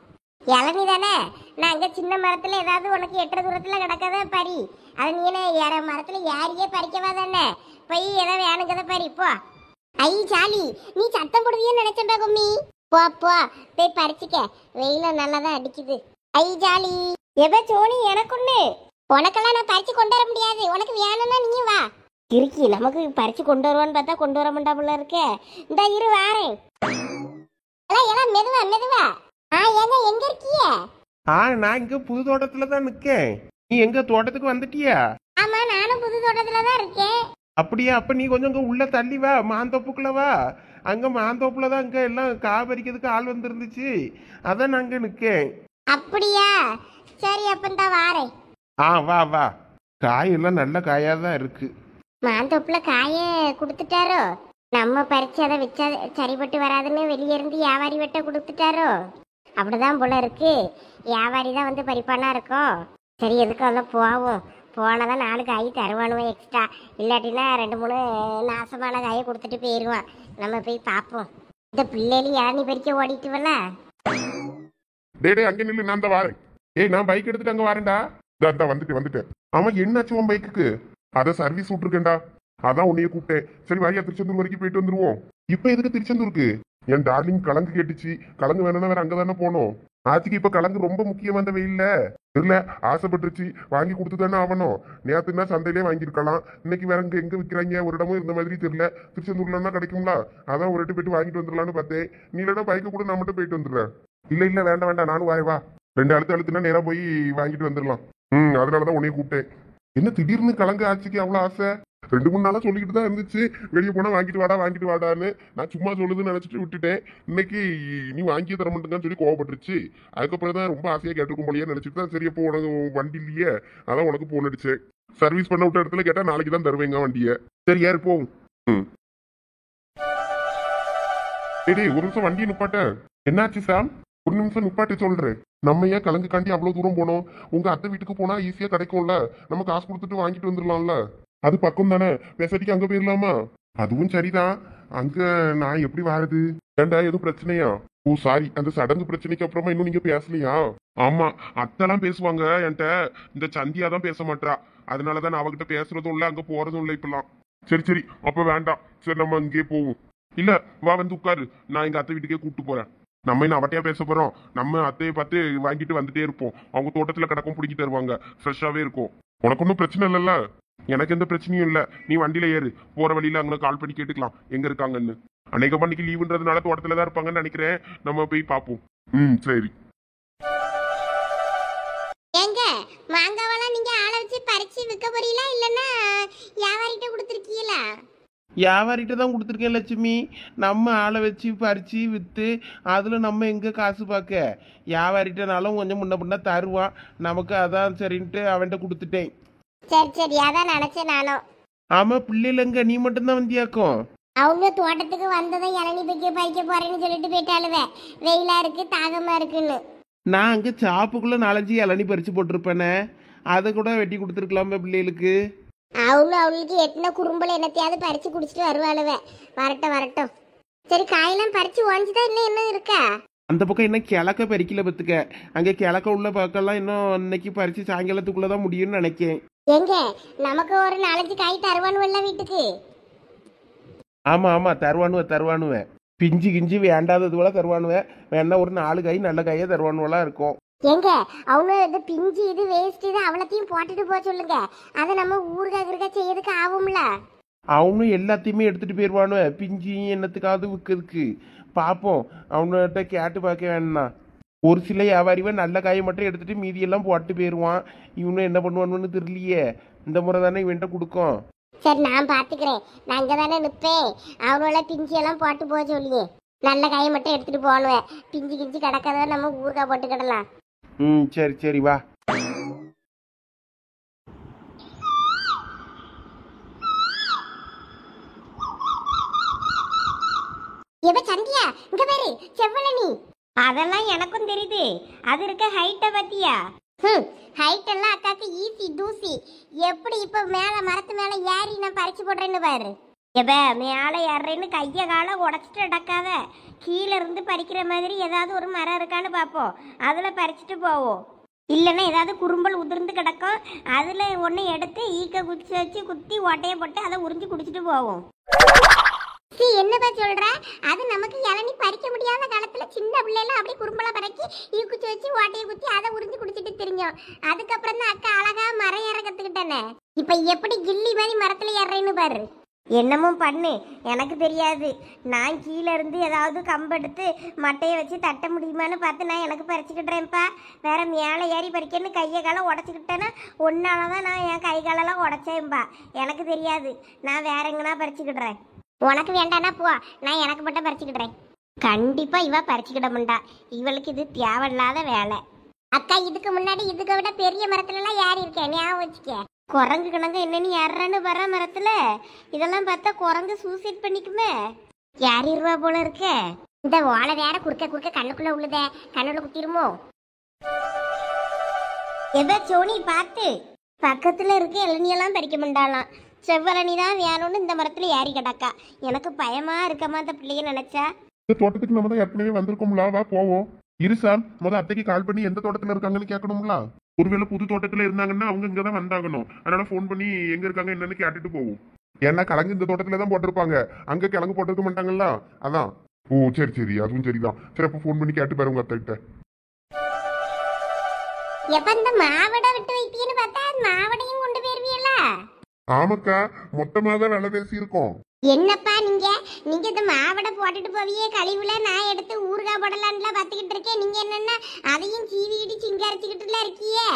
இளநி தானே. நான் அங்க சின்ன மரத்துல ஏதாவது உனக்கு எட்டுற தூரத்துல கிடக்காத பறி. அது நீ ஏற மரத்துல யாரையே பறிக்கவா தானே? போய் ஏதாவது வேணுங்கத பறி போ. ஐ ஜாலி, நீ சத்தம் போடுவியன்னு நினைச்சேன்டா கும்மி. போ போய் பறிச்சுக்க, வெயில நல்லாதான் அடிக்குது. ஐ ஜாலி. எவ சோனி, எனக்குன்னு உனக்கெல்லாம் நான் பறிச்சு கொண்டு வர முடியாது. உனக்கு வேணும்னா நீ வா. இருக்கி, நமக்கு பறிச்சு கொண்டு வருவான்னு பார்த்தா கொண்டு வர மாட்டாப்புல இருக்கே. இந்த இரு வாரேன். எல்லாம் மெதுவா. ஏங்க எங்க இருக்கிய? நான் இங்க புது தோட்டத்துல தான் நிக்கேன். நீ எங்க தோட்டத்துக்கு வந்துட்டியா? ஆமா, நானும் புது தோட்டத்துல தான் இருக்கேன். அப்படியா? அப்ப நீ கொஞ்சம் இங்க உள்ள தள்ளி வா, மாந்தோப்புக்குள்ள வா. அங்க மாந்தோப்புல தான் இங்க எல்லாம் காய் பறிக்கிறதுக்கு ஆள் வந்துருந்துச்சு, அதான் நான் அங்க நிக்கேன். அப்படியா? சரி, அப்பந்தான் வாரேன். வா வா. காயெல்லாம் நல்ல காயா தான் இருக்கு. மாந்தோப்புல காய கொடுத்துட்டாரோ? நம்ம பறிச்சு அதை வச்சா சரிப்பட்டு வராதுன்னு வெளியே இருந்து வியாபாரி வெட்ட கொடுத்துட்டாரோ? அப்படிதான் போல இருக்கு. வியாபாரி தான் வந்து பறிப்பானா இருக்கும். சரி, எதுக்கு அதெல்லாம் போவோம். போனதான் 4 காய் தருவானுவேன் எக்ஸ்ட்ரா. இல்லாட்டினா 2-3 நாசமான காயை கொடுத்துட்டு போயிடுவான். நம்ம போய் பார்ப்போம். இந்த பிள்ளைகளும் இளநி பறிக்க ஓடிட்டுவல. டேய் அங்க நில்லு, நான் தான் வாரேன். நான் பைக் எடுத்துட்டு அங்க வரேன்டா. வந்துட்டேன். ஆமா, என்னாச்சு உன் பைக்குக்கு? அத சர்வீஸ் விட்டுருக்கேன்டா, அதான் உன்னைய கூப்பிட்டேன். சரி வாரியா, திருச்செந்தூர் வரைக்கும் போயிட்டு வந்துருவோம். இப்ப எதுக்கு திருச்செந்தூருக்கு? என் டார்லிங் கலங்கு கேட்டுச்சு. கலங்கு வேணும்னா வேற அங்கதானே போனோம். ஆச்சுக்கு இப்ப கலங்கு ரொம்ப முக்கியமா அந்த வெயில்ல இல்ல, ஆசைப்பட்டுருச்சு, வாங்கி கொடுத்து தானே ஆகணும். நேத்துனா சந்தையிலே வாங்கியிருக்கலாம், இன்னைக்கு வேற எங்க விற்கிறாங்க ஒரு இடமும் இருந்த மாதிரி தெரியல. திருச்செந்தூர்லன்னா கிடைக்கும்ல, அதான் ஒரு போயிட்டு வாங்கிட்டு வந்துடலான்னு பார்த்தேன். நீ இல்லைன்னா பைக்கு கூட நான் மட்டும் போயிட்டு வந்துடுறேன். இல்ல வேண்டாம், நானும் வா. 2 அழுத்துனா நேரா போய் வாங்கிட்டு வந்துடலாம். அதனாலதான் உன்னைய கூப்பிட்டேன். என்ன திடீர்னு கலங்க ஆச்சுக்கு அவ்வளவு ஆசை? 2-3 நாளா சொல்லிக்கிட்டு தான் இருந்துச்சு, வெளியே போனா வாங்கிட்டு வாடான்னு. நான் சும்மா சொல்லுதுன்னு நினைச்சிட்டு விட்டுட்டேன். இன்னைக்கு நீ வாங்கியே தர மாட்டேங்கன்னு சொல்லி கோவப்பட்டுருச்சு. அதுக்கப்புறம் தான் ரொம்ப ஆசையா கேட்டுருக்கும் போலயே நினைச்சிட்டு தான், சரி அப்போ உனக்கு வண்டி இல்லையே, அதான் உனக்கு போன் அடிச்சேன். சர்வீஸ் பண்ண விட்ட இடத்துல கேட்டா நாளைக்கு தான் தருவேங்க வண்டியை. சரி யாரு போவும். டேய் ஒரு நிமிஷம் வண்டியை நிப்பாட்ட. என்னாச்சு சாம்? ஒரு நிமிஷம் நிப்பாட்டி சொல்றேன். நம்ம ஏன் கலங்கு காண்டி அவ்வளவு தூரம் போனோம்? உங்க அத்தை வீட்டுக்கு போனா ஈஸியா கிடைக்கும்ல, நம்ம காசு கொடுத்துட்டு வாங்கிட்டு வந்துடலாம்ல. அது பக்கம் தானே, பேசாட்டிக்கு அங்க போயிடலாமா? அதுவும் சரிதான். அங்க நான் எப்படி வாருது? ஏண்டா எதுவும் பிரச்சனையா? ஓ சாரி, அந்த சடங்கு பிரச்சனைக்கு அப்புறமா இன்னும் நீங்க பேசலையா? ஆமா, அத்தெல்லாம் பேசுவாங்க என்கிட்ட, இந்த சந்தியா தான் பேச மாட்டா. அதனாலதான் நான் அவகிட்ட பேசுறதும் இல்ல, அங்க போறதும் இல்ல இப்பெல்லாம். சரி அப்ப வேண்டாம். சரி நம்ம இங்கே போவோம். இல்ல வா, வந்து உட்காரு, நான் எங்க அத்தை வீட்டுக்கே கூப்பிட்டு போறேன். நம்ம என்ன அவட்டையா பேச போறோம்? நம்ம அத்தையை பார்த்து வாங்கிட்டு வந்துட்டே இருப்போம். அவங்க தோட்டத்துல கிடக்கும் பிடிக்கி தருவாங்க, ஃப்ரெஷ்ஷாவே இருக்கும். உனக்கு ஒன்றும் பிரச்சனை இல்லைல்ல? எனக்கு எந்த பிரச்சனையும் இல்ல. நீ வண்டியில ஏறு, போற வழியில அங்க கால் பண்ணி கேட்டுக்கலாம் எங்க இருக்காங்கன்னு. அன்னைக்கு பண்ணிக்கு லீவுன்றதுனால தோட்டத்துல தான் இருப்பாங்கன்னு நினைக்கிறேன். நம்ம போய் பார்ப்போம். சரி. ஏங்க மாங்காவெல்லாம் நீங்க ஆளை வச்சு பறிச்சு விற்க போறீங்களா இல்லன்னா வியாபாரிட்ட கொடுத்துருக்கீங்களா? வியாபாரிகிட்ட தான் கொடுத்துருக்கேன் லட்சுமி. நம்ம ஆளை வச்சு பறித்து விற்று அதில் நம்ம எங்கே காசு பார்க்க? வியாபாரிகிட்டனாலும் கொஞ்சம் முன்ன பின்ன தருவான் நமக்கு, அதான் சரின்ட்டு அவன்கிட்ட கொடுத்துட்டேன். சரி சரி, அதான் நினைச்சேன் நானும். ஆமாம், பிள்ளைகள் எங்க நீ மட்டும்தான் வந்தியாக்கும்? அவங்க தோட்டத்துக்கு வந்ததும் இளநி பறிக்க போறேன்னு சொல்லிட்டு போயிட்டாளுவே. வெயிலா இருக்கு, தாகமா இருக்குன்னு. நான் அங்கே சாப்புக்குள்ளே 4-5 இளநி பறித்து போட்டிருப்பேனே, அதை கூட வெட்டி கொடுத்துருக்கலாமே பிள்ளைகளுக்கு. அவளுக்கு எட்டின குறும்பல என்னத்தையாவது பறிச்சு குடிச்சிட்டு வருவாளுவே. வரட்டும் வரட்டும். சரி, காயெல்லாம் பறிச்சு ஓஞ்சுதான் இன்னும் என்ன இருக்கா? அந்த பக்கம் இன்னும் கிழக்க பறிக்கல பத்துக்க. அங்கே கிழக்க உள்ள பக்கம்லாம் இன்னும் இன்னைக்கு பறித்து சாயங்காலத்துக்குள்ளே தான் முடியும்னு நினைக்கேன். எங்க நமக்கு ஒரு 4-5 காய் தருவானுவல்ல வீட்டுக்கு? ஆமாம் ஆமாம், தருவானுவேன். பிஞ்சு கிஞ்சி வேண்டாதது போல தருவானுவேன். வேணா ஒரு 4 காய் நல்ல காயாக தருவானுவெல்லாம் இருக்கும். எங்க அவனு இந்த பிஞ்சு இது வேஸ்ட் இது அவளத்தையும் போட்டுட்டு போக சொல்லுங்க. அதை நம்ம ஊருக்காக செய்யறதுக்கு ஆகும்ல. அவனும் எல்லாத்தையுமே எடுத்துகிட்டு போயிடுவானுவேன். பிஞ்சு என்னத்துக்காவது விற்கிறதுக்கு பார்ப்போம். அவன்கிட்ட கேட்டு பார்க்க வேணா. ஒரு சில வியாபாரிவன் நல்ல காயை மட்டும் எடுத்துகிட்டு மீதியெல்லாம் போட்டு போயிடுவான். இவனும் என்ன பண்ணுவானுன்னு தெரியலையே. இந்த முறை தானே இவன்கிட்ட கொடுக்கும். சரி, நான் பாத்துக்கிறேன். நான் அங்கே தானே நிற்பேன். அவனோட பிஞ்சு எல்லாம் போட்டு போக சொல்லியே. நல்ல காயை மட்டும் எடுத்துட்டு போனுவேன். பிஞ்சு கிஞ்சு கிடக்கிறத நம்ம ஊருக்காக போட்டுக்கிடலாம். சரி சரி வா. எப்ப சந்தியா, இங்க பாரு செவ்வளனி. அதெல்லாம் எனக்கும் தெரியுது. அது இருக்க ஹைட்ட பத்தியா? ஹைட் எல்லாம் அக்காக்கு ஈஸி தூசி. எப்படி இப்ப மேல மரத்து மேல ஏறி நான் பறிச்சு போடுறேன்னு பாரு. எப்ப மேல ஏறேன்னு கைய காலை உடச்சிட்டு அடக்காத. கீழே இருந்து பறிக்கிற மாதிரி ஏதாவது ஒரு மரம் இருக்கான்னு பார்ப்போம். அதுல பறிச்சுட்டு போவோம். இல்லைன்னா ஏதாவது குறும்பல் உதிர்ந்து கிடக்கும். அதுல ஒன்னு எடுத்து ஈக்க குச்சி வச்சு குத்தி ஓட்டைய போட்டு அதை உறிஞ்சு குடிச்சிட்டு போவோம். என்னப்பா சொல்ற? அது நமக்கு இளநி பறிக்க முடியாத காலத்துல சின்ன பிள்ளைல அப்படியே குறும்பலா பறக்கி ஈக்குச்சி வச்சு ஓட்டையை குத்தி அதை உறிஞ்சு குடிச்சிட்டு தெரிஞ்சோம். அதுக்கப்புறம் தான் அக்கா அழகா மரம் ஏற கத்துக்கிட்டேனே. இப்ப எப்படி கில்லி மாதிரி மரத்துல ஏறேன்னு பாரு. என்னமும் பண்ணு, எனக்கு தெரியாது. நான் கீழே இருந்து ஏதாவது கம்பெடுத்து மட்டையை வச்சு தட்ட முடியுமான்னு பார்த்து நான் எனக்கு பறிச்சுக்கிட்டுறேன்ப்பா. வேற மேலே ஏறி பறிக்கன்னு கையை காலை உடச்சிக்கிட்டேன்னா ஒன்னாலதான் நான் என் கை காலெல்லாம் உடச்சேன்பா. எனக்கு தெரியாது. நான் வேற எங்கன்னா பறிச்சுக்கிடுறேன். உனக்கு வேண்டானா போ, நான் எனக்கு மட்டும் பறிச்சுக்கிடுறேன். கண்டிப்பா இவ பறிச்சுக்கிட மாட்டா. இவளுக்கு இது தேவையில்லாத வேலை. அக்கா, இதுக்கு முன்னாடி இதுக்கு விட பெரிய மரத்துல எல்லாம் ஏறி இருக்கேன், ஞாபகம் வச்சுக்க. குரங்கு கணங்க என்னன்னு ஏறான்னு வர மரத்துல இதெல்லாம் பார்த்தா குரங்கு சூசைட் பண்ணிக்குமே. ஏறிடுவா போல இருக்க. இந்த ஓலை வேற குறுக்க கண்ணுக்குள்ள உள்ளதே, கண்ணுல குத்திருமோ? எவ சோனி பார்த்து பக்கத்துல இருக்க இளநியெல்லாம் பறிக்க மாட்டாளாம். செவ்வளனி தான் வேணும்னு இந்த மரத்துல ஏறி கிடக்கா. எனக்கு பயமா இருக்கமா அந்த பிள்ளைய நினைச்சா. இந்த தோட்டத்துக்கு நம்ம தான் ஏற்கனவே வந்திருக்கோம்ல, வா போவோம். இருசாம் அத்தைக்கு கால் பண்ணி எந்த தோட்டத்துல இருக்காங்கன்னு கேட்கணும்ல. ஒருவேளை புது தோட்டத்துல இருந்தாங்கன்னா அவங்க இங்கதான் வந்தாகணும். அதனால போன் பண்ணி எங்க இருக்காங்க என்னன்னு கேட்டுட்டு போவோம். ஏன்னா கிழங்கு இந்த தோட்டத்துல தான் போட்டிருப்பாங்க, அங்க கிழங்கு போட்டிருக்க மாட்டாங்கல்ல, அதான். ஓ சரி சரி, அதுவும் சரிதான். சரி, அப்ப போன் பண்ணி கேட்டு பாரு உங்க அத்தைகிட்ட. எப்ப இந்த மாவடை விட்டு வைப்பீன்னு பார்த்தா மாவடையும் கொண்டு போயிருவீங்களா? ஆமாக்கா, மொத்தமா தான் வேலை பேசி இருக்கோம். என்னப்பா நீங்க இந்த மாவடை போட்டுட்டு போவியே கழிவுல நான் எடுத்து ஊறுகாய் போடலான்ல பாத்துக்கிட்டு இருக்கேன். நீங்க என்னன்னா அதையும் சீவிக்கிட்டு சிங்கரிச்சுக்கிட்டுல இருக்கியே.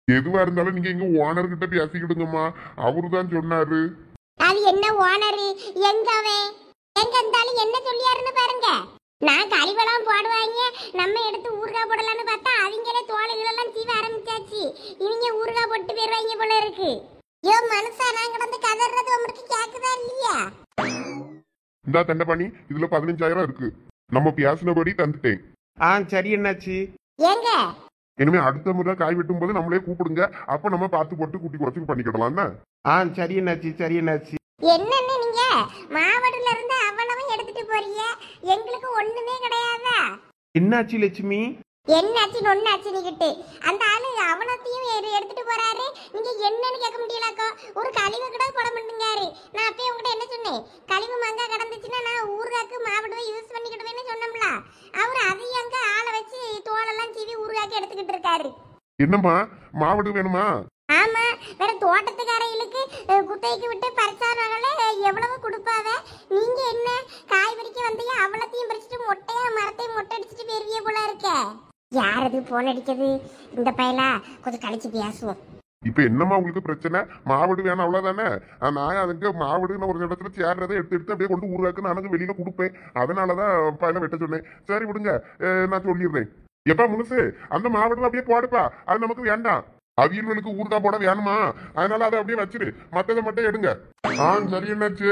எதுவா இருந்தாலும் நீங்க எங்க ஓனர் கிட்ட பேசிக்கிடுங்கம்மா, அவருதான் சொன்னாரு. அது என்ன ஓனரு? எங்கவே எங்க இருந்தாலும் என்ன சொல்லியாருன்னு பாருங்க. நான் கழிவெல்லாம் போடுவாங்க, நம்ம எடுத்து ஊறுகாய் போடலான்னு பார்த்தா அவங்களே தோலைகளெல்லாம் சீவ ஆரம்பிச்சாச்சு. இவங்க ஊறுகாய் போட்டு போயிருவாங்க போல இருக்கு. யோ மனுஷா, நான் கிடந்து கதறது உங்களுக்கு கேக்குதா இல்லையா? இந்த தண்டபாணி, இதுல 15,000 இருக்கு. நம்ம பேசினபடி தந்துட்டேன். சரி என்னாச்சு? ஏங்க இனிமே அடுத்த முறை காய் வெட்டும் போது நம்மளே கூப்பிடுங்க. அப்ப நம்ம பார்த்து போட்டு குட்டி குறைச்சு பண்ணிக்கிடலாம். சரி என்னாச்சு? என்னன்னு நீங்க மாவட்டத்துல இருந்து அவ்வளவும் எடுத்துட்டு போறீங்க, எங்களுக்கு ஒண்ணுமே கிடையாதா? என்னாச்சு லட்சுமி? என்னாச்சு ஒன்னாச்சு நீக்கிட்டு அந்த ஆளு அவனத்தையும் எடுத்துட்டு போறாரு. நீங்க என்னன்னு கேட்க முடியலக்கோ. ஒரு கழிவு கூட போட மாட்டேங்காரு. நான் அப்பயே உங்ககிட்ட என்ன சொன்னேன்? கழிவு மங்கா கிடந்துச்சுன்னா நான் ஊறுகாக்கு மாவட்டத்தை யூஸ் பண்ணிக்கிடுவேன்னு சொன்னோம்ல. அவர் அதையும் அங்க ஆளை வச்சு தோலெல்லாம் சீவி ஊறுகாக்கு எடுத்துக்கிட்டு இருக்காரு. என்னம்மா, மாவடு வேணுமா? ஆமா, வேற தோட்டத்துக்காரைகளுக்கு குட்டைக்கு விட்டு பறிச்சானால எவ்வளவு கொடுப்பாவ. நீங்க என்ன காய் பறிக்க வந்தீங்க, அவ்வளத்தையும் பறிச்சுட்டு மொட்டையா மரத்தையும் மொட்டை அடிச்சுட்டு பெரிய போல இருக்க. யார் அது போன் அடிக்கிறது? இந்த பையலா, கொஞ்சம் கழிச்சு பேசுவோம். இப்ப என்னம்மா உங்களுக்கு பிரச்சனை? மாவடு வேணும் அவ்வளவுதானே. நான் அதுக்கு மாவடுன்னு ஒரு இடத்துல சேர்றதை எடுத்து எடுத்து அப்படியே கொண்டு ஊருக்காக்கு நானுக்கு வெளியில கொடுப்பேன். அதனாலதான் பையனை வெட்ட சொன்னேன். சரி விடுங்க, நான் சொல்லிடுறேன். எப்பா முழுசு அந்த மாவட்டம் அப்படியே போடுப்பா, அது நமக்கு வேண்டாம். அவியல்களுக்கு ஊருக்கா போட வேணுமா, அதனால அதை அப்படியே வச்சிரு, மத்ததை மட்டும் எடுங்க. சரி என்னாச்சு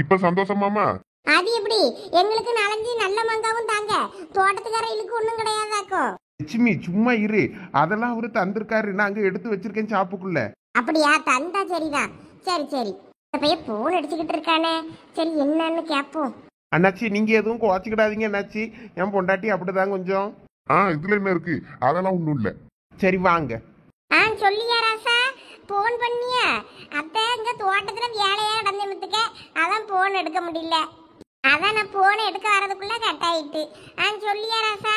இப்ப சந்தோஷமாமா? அது எப்படி? எங்களுக்கு நாலஞ்சு நல்ல மங்காவும் தாங்க, தோட்டத்துக்காரர்களுக்கு ஒண்ணும் கிடையாதாக்கும். லட்சுமி சும்மா இரு, அதெல்லாம் அவரு தந்திருக்காரு, நான் அங்க எடுத்து வச்சிருக்கேன் சாப்புக்குள்ள. அப்படியா? தந்தா சரிதான். சரி சரி, இந்த பையன் போன் அடிச்சுக்கிட்டு இருக்கானே, சரி என்னன்னு கேட்போம். அண்ணாச்சி நீங்க எதுவும் குறைச்சிக்கிடாதீங்க அண்ணாச்சி, என் பொண்டாட்டி அப்படிதான் கொஞ்சம். இதுல என்ன இருக்கு, அதெல்லாம் ஒண்ணும் இல்ல. சரி வாங்க. சொல்லியா ராசா, போன் பண்ணியா? அத்தை இங்க தோட்டத்துல வேலையா நடந்துட்டுக்க, அதான் போன் எடுக்க முடியல. அதான் நான் போனை எடுக்க வரதுக்குள்ள கட் ஆயிட்டு. சொல்லியா ராசா?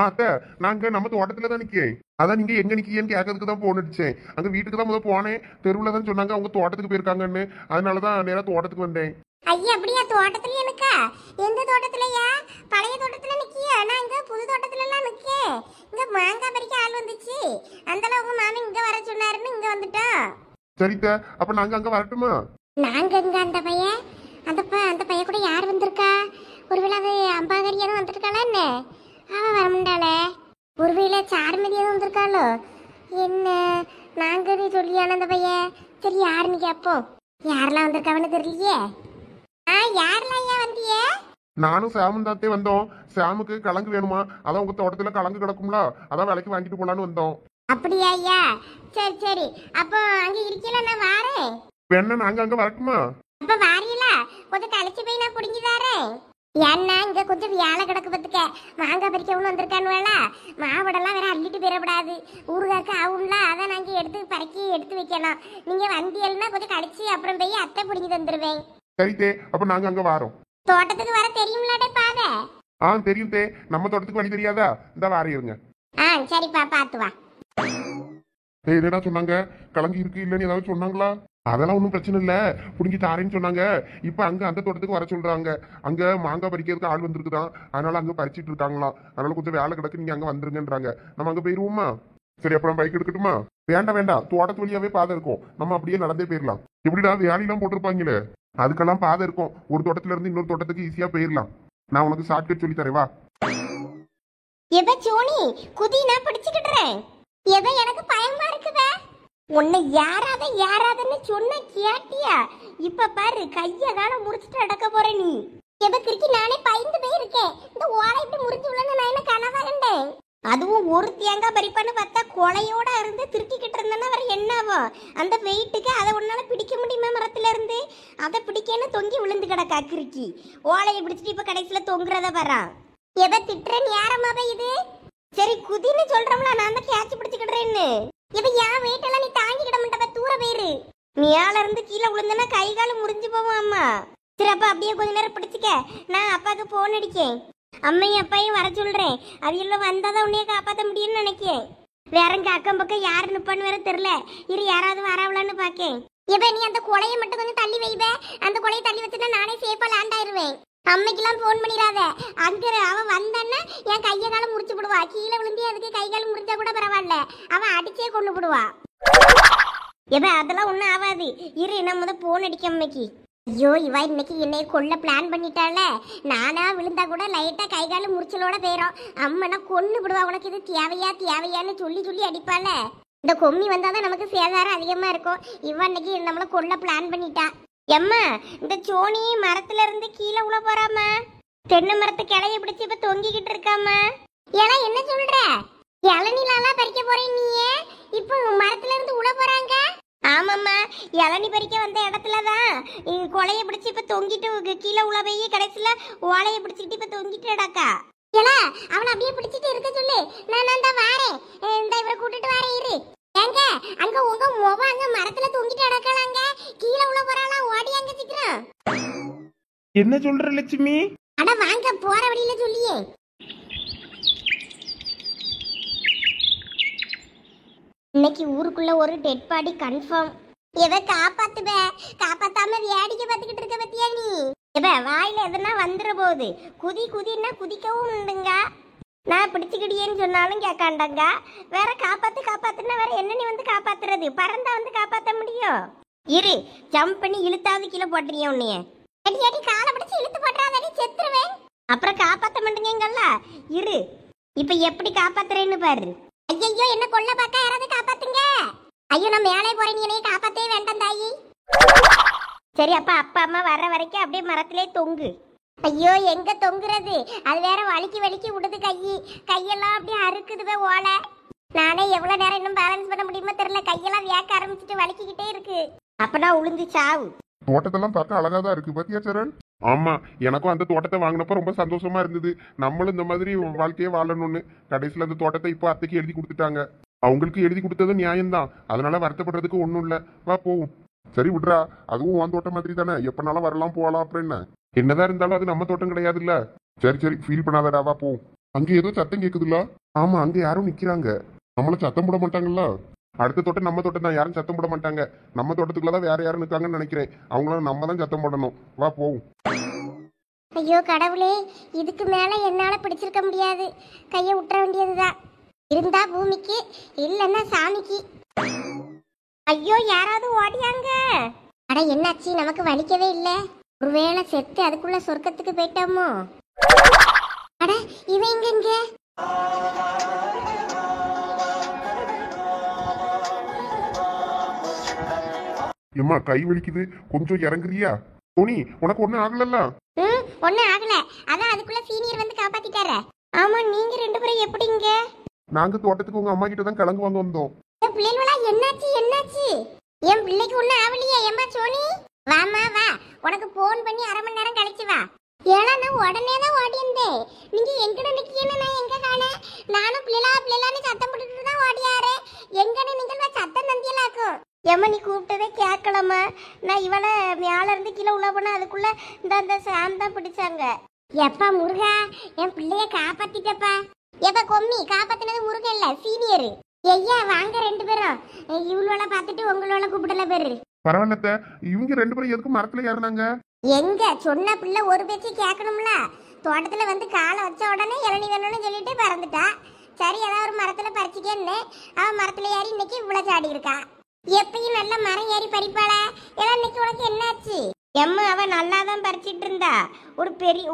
அத்தை நாங்க நம்ம தோட்டத்துல தான் நிக்கேன். அதான் நீங்க எங்க நிக்கீங்கன்னு கேட்கறதுக்கு தான் போன் அடிச்சேன். அங்க வீட்டுக்கு தான் முதல் போனேன், தெருவுல தான் சொன்னாங்க அவங்க தோட்டத்துக்கு போயிருக்காங்கன்னு, அதனாலதான் நேரா தோட்டத்துக்கு வந்தேன். ஐயா அப்படியா? தோட்டத்துல எனக்கா? எந்த தோட்டத்துலயா? பழைய தோட்டத்துல நிக்கியா? நான் இங்க புது தோட்டத்துல எல்லாம் நிக்கேன். இங்க மாங்காய் பறிக்க ஆள் வந்துச்சு, அந்த உங்க மாமி இங்க வர சொன்னாருன்னு இங்க வந்துட்டோம். சரித்த, அப்ப நாங்க அங்க வரட்டுமா? நாங்க இங்க அந்த பையன் அந்த பையன் கூட யார் வந்திருக்கா? ஒருவேளை அது அம்பாகரியானும் வந்துருக்காளா என்ன? அவ வரமுண்டாளே. ஒருவேளை சாருமதி எதுவும் வந்திருக்காளோ என்ன? நாங்க சொல்லியான அந்த பையன். சரி யாருன்னு கேப்போம். யாரெல்லாம் வந்திருக்காவன்னு தெரியலையே. யாரெல்லாம் ஐயா வந்தியே? நானும் சாமும் தாத்தே வந்தோம். சாமுக்கு கலங்கு வேணுமா, அதான் உங்க தோட்டத்துல கலங்கு கிடக்கும்ல, அதான் விலைக்கு வாங்கிட்டு போலான்னு வந்தோம். அப்படியா ஐயா? சரி சரி, அப்போ அங்க இருக்கல, நான் வாரேன். வேணா நாங்க அங்க வரட்டுமா? அப்ப வாரியல, கொஞ்சம் கழிச்சு போய் நான் குடிங்கி தரேன். ஏன்னா இங்க கொஞ்சம் வேலை கிடக்கு பத்துக்க, மாங்காய் பறிக்கவனு வந்திருக்கானுவேல, மாவடெல்லாம் வேற அள்ளிட்டு போயிடக்கூடாது, ஊருகாக்கு ஆகும்ல, அதை நாங்க எடுத்து பறக்கி எடுத்து வைக்கணும். நீங்க வந்தியல்னா கொஞ்சம் கழிச்சு அப்புறம் போய் அத்தை பிடிங்கி தந்துருவேன். சரித்தே, அப்ப நாங்க அங்க வரோம். தோட்டத்துக்கு வர தெரியும்லாடே பாதை? தெரியும் தே, நம்ம தோட்டத்துக்கு வழி தெரியாதா? இந்த வாரிருங்க. சரிப்பா, பாத்து வா. என்னடா சொன்னாங்க, கலங்கி இருக்கு இல்லன்னு ஏதாவது சொன்னாங்களா? அதெல்லாம் ஒன்றும் பிரச்சனை இல்லை, புடிங்கி தாரேன்னு சொன்னாங்க. இப்போ அங்கே அந்த தோட்டத்துக்கு வர சொல்றாங்க. அங்கே மாங்காய் பறிக்கிறதுக்கு ஆள் வந்திருக்குதான், அதனால அங்கே பறிச்சிட்டு இருக்காங்களாம். அதனால கொஞ்சம் வேலை கிடக்கு, நீங்க அங்கே வந்துருங்கன்றாங்க. நம்ம அங்கே போயிருவோமா? சரி, அப்புறம் பைக் எடுக்கட்டுமா? வேண்டாம் வேண்டாம், தோட்டத்து வழியாவே பாதை இருக்கும், நம்ம அப்படியே நடந்தே போயிடலாம். எப்படிடா வேலையெல்லாம் போட்டிருப்பாங்களே, அதுக்கெல்லாம் பாதை இருக்கும். ஒரு தோட்டத்துல இருந்து இன்னொரு தோட்டத்துக்கு ஈஸியா போயிடலாம். நான் உனக்கு ஷார்ட்கட் சொல்லி தரேன், வா. சோனி குதி, நான் பிடிச்சுக்கிட்டுறேன். எனக்கு பயமா இருக்குதா? உன்னை யாராதன்னு சொன்ன கேட்டியா? இப்ப பாரு, கைய கால முறிச்சிட்டு அடக்க போற நீ. கிறுக்கி நானே பயந்து போயிருக்கேன். இந்த ஓலை இப்படி முறிஞ்சு விழன்னு நான் என்ன கனவா கண்டேன்? அதுவும் ஒரு தேங்காய் பறிப்பான்னு பார்த்தா கொலையோட இருந்து திருக்கிக்கிட்டு இருந்தேன்னா வேற என்னவும்? அந்த வெயிட்டுக்கு அதை உன்னால பிடிக்க முடியுமா மரத்துல இருந்து? அதை பிடிக்கன்னு தொங்கி விழுந்து கிடக்கா கிறுக்கி. ஓலையை பிடிச்சிட்டு இப்ப கடைசியில தொங்குறத வரான். திட்டுறேன் யாரம்மாவே இது? சரி குதின்னு சொல்றோம்ல, நான் தான் கேட்சி பிடிச்சுக்கிடுறேன்னு. என் வெயிட் எல்லாம் நீ தாங்கிக்கிட மாட்டா, தூர போயிரு. மேல இருந்து கீழே விழுந்தனா கை காலம் முறிஞ்சு போவோம் அம்மா. சரி அப்ப அப்படியே கொஞ்ச நேரம் பிடிச்சிக்க, நான் அப்பாவுக்கு போன் அடிக்கேன். அம்மையும் அப்பாயும் வர சொல்றேன், அவையெல்லாம் வந்தாதான் உன்னைய காப்பாற்ற முடியும்னு நினைக்கேன். வேற இங்க அக்கம் பக்கம் யாரு நிப்பான்னு வேற தெரியல, இரு யாராவது வரவளான்னு பாக்கேன். நீ அந்த கொலையை மட்டும் கொஞ்சம் தள்ளி வைப்ப, அந்த கொலையை தள்ளி வச்சுட்டா நானே சேஃபா லேண்ட் ஆயிருவேன். அம்மைக்கெல்லாம் போன் பண்ணிடாத, அங்க அவன் வந்தான்னா என் கையை காலம் முறிச்சு விடுவா. கீழே விழுந்து அதுக்கு கை காலம் முறிச்சா கூட பரவாயில்ல, அவன் அடிச்சே கொண்டு விடுவா. அதெல்லாம் ஒண்ணும் ஆகாது, இரு நான் முத போன் அடிக்க அம்மைக்கு. ஐயோ, இவ இன்னைக்கு என்னைய கொல்ல பிளான் பண்ணிட்டால. நானா விழுந்தா கூட லைட்டா கை காலம் முறிச்சலோட போயிடும். அம்மனா கொன்னு விடுவா. உனக்கு இது தேவையான்னு சொல்லி சொல்லி அடிப்பால. இந்த கொம்மி வந்தாதான் நமக்கு சேதாரம் அதிகமா இருக்கும். இவ இன்னைக்கு நம்மள கொல்ல பிளான் பண்ணிட்டா. எம்மா, இந்த சோனி மரத்துல இருந்து கீழே உள்ள போறாமா. தென்னை மரத்து கிளைய பிடிச்சு இப்ப தொங்கிக்கிட்டு இருக்காமா. ஏன்னா என்ன சொல்ற? இளநிலாம் பறிக்க போறேன் நீயே, இப்ப மரத்துல இருந்து உள்ள போறாங்க. ஆமாம்மா, இளநி பறிக்க வந்த இடத்துலதான் கொலைய பிடிச்சு இப்ப தொங்கிட்டு கீழே உள்ள போய் கடைசியில ஓலைய பிடிச்சிட்டு இப்ப தொங்கிட்டுடாக்கா. அவனை அப்படியே பிடிச்சிட்டு இருக்க சொல்லு, நான் தான் வாரேன். இந்த இவரை கூட்டிட்டு வாரேன், இரு. ஏங்க அங்க உங்க மொப அங்க மரத்துல தொங்கிட்டு அடக்கலாங்க, கீழே உள்ள போறாளா, ஓடியாங்க சீக்கிரம். என்ன சொல்ற லட்சுமி? அட வாங்க, போற வழியில சொல்லியே. இன்னைக்கு ஊருக்குள்ள ஒரு டெட் பாடி கன்ஃபார்ம். காப்பாத்தாம வேடிக்கை பார்த்துக்கிட்டு இருக்க பத்தியா நீ? வாயில எதுனா வந்துட போகுது. குதின்னா குதிக்கவும் உண்டுங்க. நான் பிடிச்சிக்கிடியேன்னு சொன்னாலும் கேட்காண்டாங்க. வேற காப்பாத்துன்னா வேற என்ன நீ வந்து காப்பாத்துறது? பறந்தா வந்து காப்பாத்த முடியும். இரு, ஜம்ப் பண்ணி இழுத்தாவது கீழே போட்டுறிய உன்னைய. அடி அடி காலை பிடிச்சி இழுத்து போட்டுறாதடி, செத்துருவேன். அப்புறம் காப்பாத்த மாட்டீங்கல்ல. இரு, இப்ப எப்படி காப்பாத்துறேன்னு பாரு. ஐயோ, என்ன கொல்ல பாக்க யாராவது காப்பாத்துங்க. ஐயோ, நான் மேலே போறேன், நீ என்னைய காப்பாத்தவே வேண்டாம் தாயி. சரி, அப்பா அம்மா வர்ற வரைக்கும் அப்படியே மரத்திலே தொங்கு. ஐயோ, எங்க தொங்குறது? அது வேற வலிக்கு விடுது. கையெல்லாம் அப்படியே அறுக்குதுவே ஓலை. நானே எவ்வளவு நேரம் இன்னும் பேலன்ஸ் பண்ண முடியுமோ தெரியல. கையெல்லாம் வேக்க ஆரம்பிச்சுட்டு வலிக்கிட்டே இருக்கு. அப்பனா உளுந்து சாவு. தோட்டத்தெல்லாம் பார்க்க அழகா தான் இருக்கு பாத்தியா சரண்? ஆமா, எனக்கும் அந்த தோட்டத்தை வாங்கினப்ப ரொம்ப சந்தோஷமா இருந்தது. நம்மளும் இந்த மாதிரி வாழ்க்கையே வாழணும்னு. கடைசியில் அந்த தோட்டத்தை இப்போ அத்தைக்கு எழுதி கொடுத்துட்டாங்க. அவங்களுக்கு எழுதி கொடுத்தது நியாயம்தான், அதனால வருத்தப்படுறதுக்கு ஒன்றும் இல்லை. வா போவோம். சரி விட்றா, அதுவும் உன் தோட்டம் மாதிரி தானே, எப்பனாலும் வரலாம் போகலாம். அப்புறம் என்னதான் இருந்தாலும் அது நம்ம தோட்டம் கிடையாதுல்ல. சரி ஃபீல் பண்ணாதடா, வா போவோம். அங்க ஏதோ சத்தம் கேக்குதுல்ல? ஆமா, அங்க யாரும் நிக்கிறாங்க. நம்மள சத்தம் போட மாட்டாங்கல்ல? அடுத்த தோட்டம் நம்ம தோட்டம் தான், யாரும் சத்தம் போட மாட்டாங்க. நம்ம தோட்டத்துக்குள்ளதான் வேற யாரும் நிற்காங்கன்னு நினைக்கிறேன். அவங்களால நம்ம தான் சத்தம் போடணும். வா போவோம். ஐயோ கடவுளே, இதுக்கு மேல என்னால பிடிச்சிருக்க முடியாது. கைய விட்டுற வேண்டியதுதான். இருந்தா பூமிக்கு, இல்லன்னா சாமிக்கு. ஐயோ, யாராவது ஓடியாங்க. அட என்னாச்சு? நமக்கு வலிக்கவே இல்ல. ஒருவேளை செத்து அதுக்குள்ள சொர்க்கத்துக்கு போயிட்டோமோ? அட இவன் எங்க? எம்மா, கை வலிக்குது, கொஞ்சம் இறங்குறியா? தோனி, உனக்கு ஒண்ணும் ஆகலல்ல? ஒன்னும் ஆகல. அதான் அதுக்குள்ள சீனியர் வந்து காப்பாத்திட்டாரு. ஆமா, நீங்க ரெண்டு பேரும் எப்படிங்க? நாங்க தோட்டத்துக்கு உங்க அம்மா கிட்ட தான் கிழங்கு வாங்க வந்தோம். பிள்ளைகளா, என்னாச்சு? என் பிள்ளைக்கு ஒன்னும் ஆகலையே. ஏம்மா சோனி, வாமா வா. உனக்கு போன் பண்ணி அரை மணி நேரம் கழிச்சு வா. ஏன்னா நான் உடனே தான் ஓடிந்தேன். நீங்க எங்கட நிக்கீன்னு நான் எங்க காண? நானும் பிள்ளைலான்னு சத்தம் போட்டுட்டு தான் ஓடியாரு. எங்கன்னு நீங்க சத்தம் நந்தியலாக்கும். ஏம்மா, நீ கூப்பிட்டதே கேட்கலாமா? நான் இவளை மேல இருந்து கீழே உள்ள போனா அதுக்குள்ள இந்த சாம் தான் பிடிச்சாங்க. எப்பா முருகா, என் பிள்ளைய காப்பாத்திட்டப்பா. எப்ப கொம்மி காப்பாத்தினது முருகன் இல்ல, சீனியர். ஐயா வாங்க ரெண்டு பேரும். இவளோட பார்த்துட்டு உங்களோட கூப்பிடல பேரு. பரவாயில்ல, இவங்க ரெண்டு பேரும் எதுக்கு மரத்துல ஏறினாங்க? எங்க சொன்ன பிள்ளை ஒரு பேச்சு கேட்கணும்ல. தோட்டத்துல வந்து காலை வச்ச உடனே இளநீ வேணும்னு சொல்லிட்டு பறந்துட்டா. சரி, ஏதாவது ஒரு மரத்துல பறிச்சுக்கேன்னு அவன் மரத்துல ஏறி இன்னைக்கு இவ்வளவு சாடி இருக்கா. எப்பயும் நல்ல மரம் ஏறி பறிப்பாள. ஏன்னா இன்னைக்கு உனக்கு என்னாச்சு? எம்மா, அவ நல்லா தான் பறிச்சிட்டு இருந்தா. ஒரு பெரிய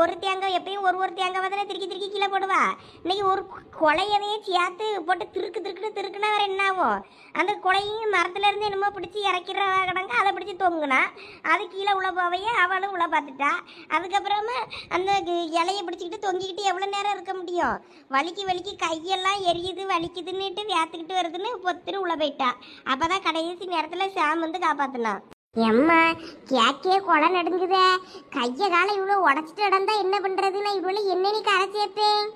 ஒரு தேங்காய், எப்பயும் ஒரு தேங்காய் தானே திருக்கி கீழே போடுவா. இன்னைக்கு ஒரு கொலையவே சேர்த்து போட்டு திருக்குன்னா வேற என்ன ஆகும்? அந்த கொலையும் மரத்துல இருந்து என்னமோ பிடிச்சி இறக்கிற கிடங்க, அதை பிடிச்சி தொங்குனா அது கீழே உள்ள போவையே அவளும் உள்ள பார்த்துட்டா. அதுக்கப்புறமா அந்த இலையை பிடிச்சிக்கிட்டு தொங்கிக்கிட்டு எவ்வளோ நேரம் இருக்க முடியும்? வலிக்கு கையெல்லாம் எரியுது, வலிக்குதுன்னுட்டு வேத்துக்கிட்டு வருதுன்னு பொத்துன்னு உள்ள போயிட்டா. அப்பதான் கடைசி நேரத்தில் சாம் வந்து காப்பாத்தினா. எம்மா, கேக்கே கொலை நடுங்குதே. கைய காலை இவ்வளோ உடச்சிட்டு இடந்தா என்ன பண்றது? நான் இவ்வளோ என்னன்னு கரை சேர்ப்பேன்.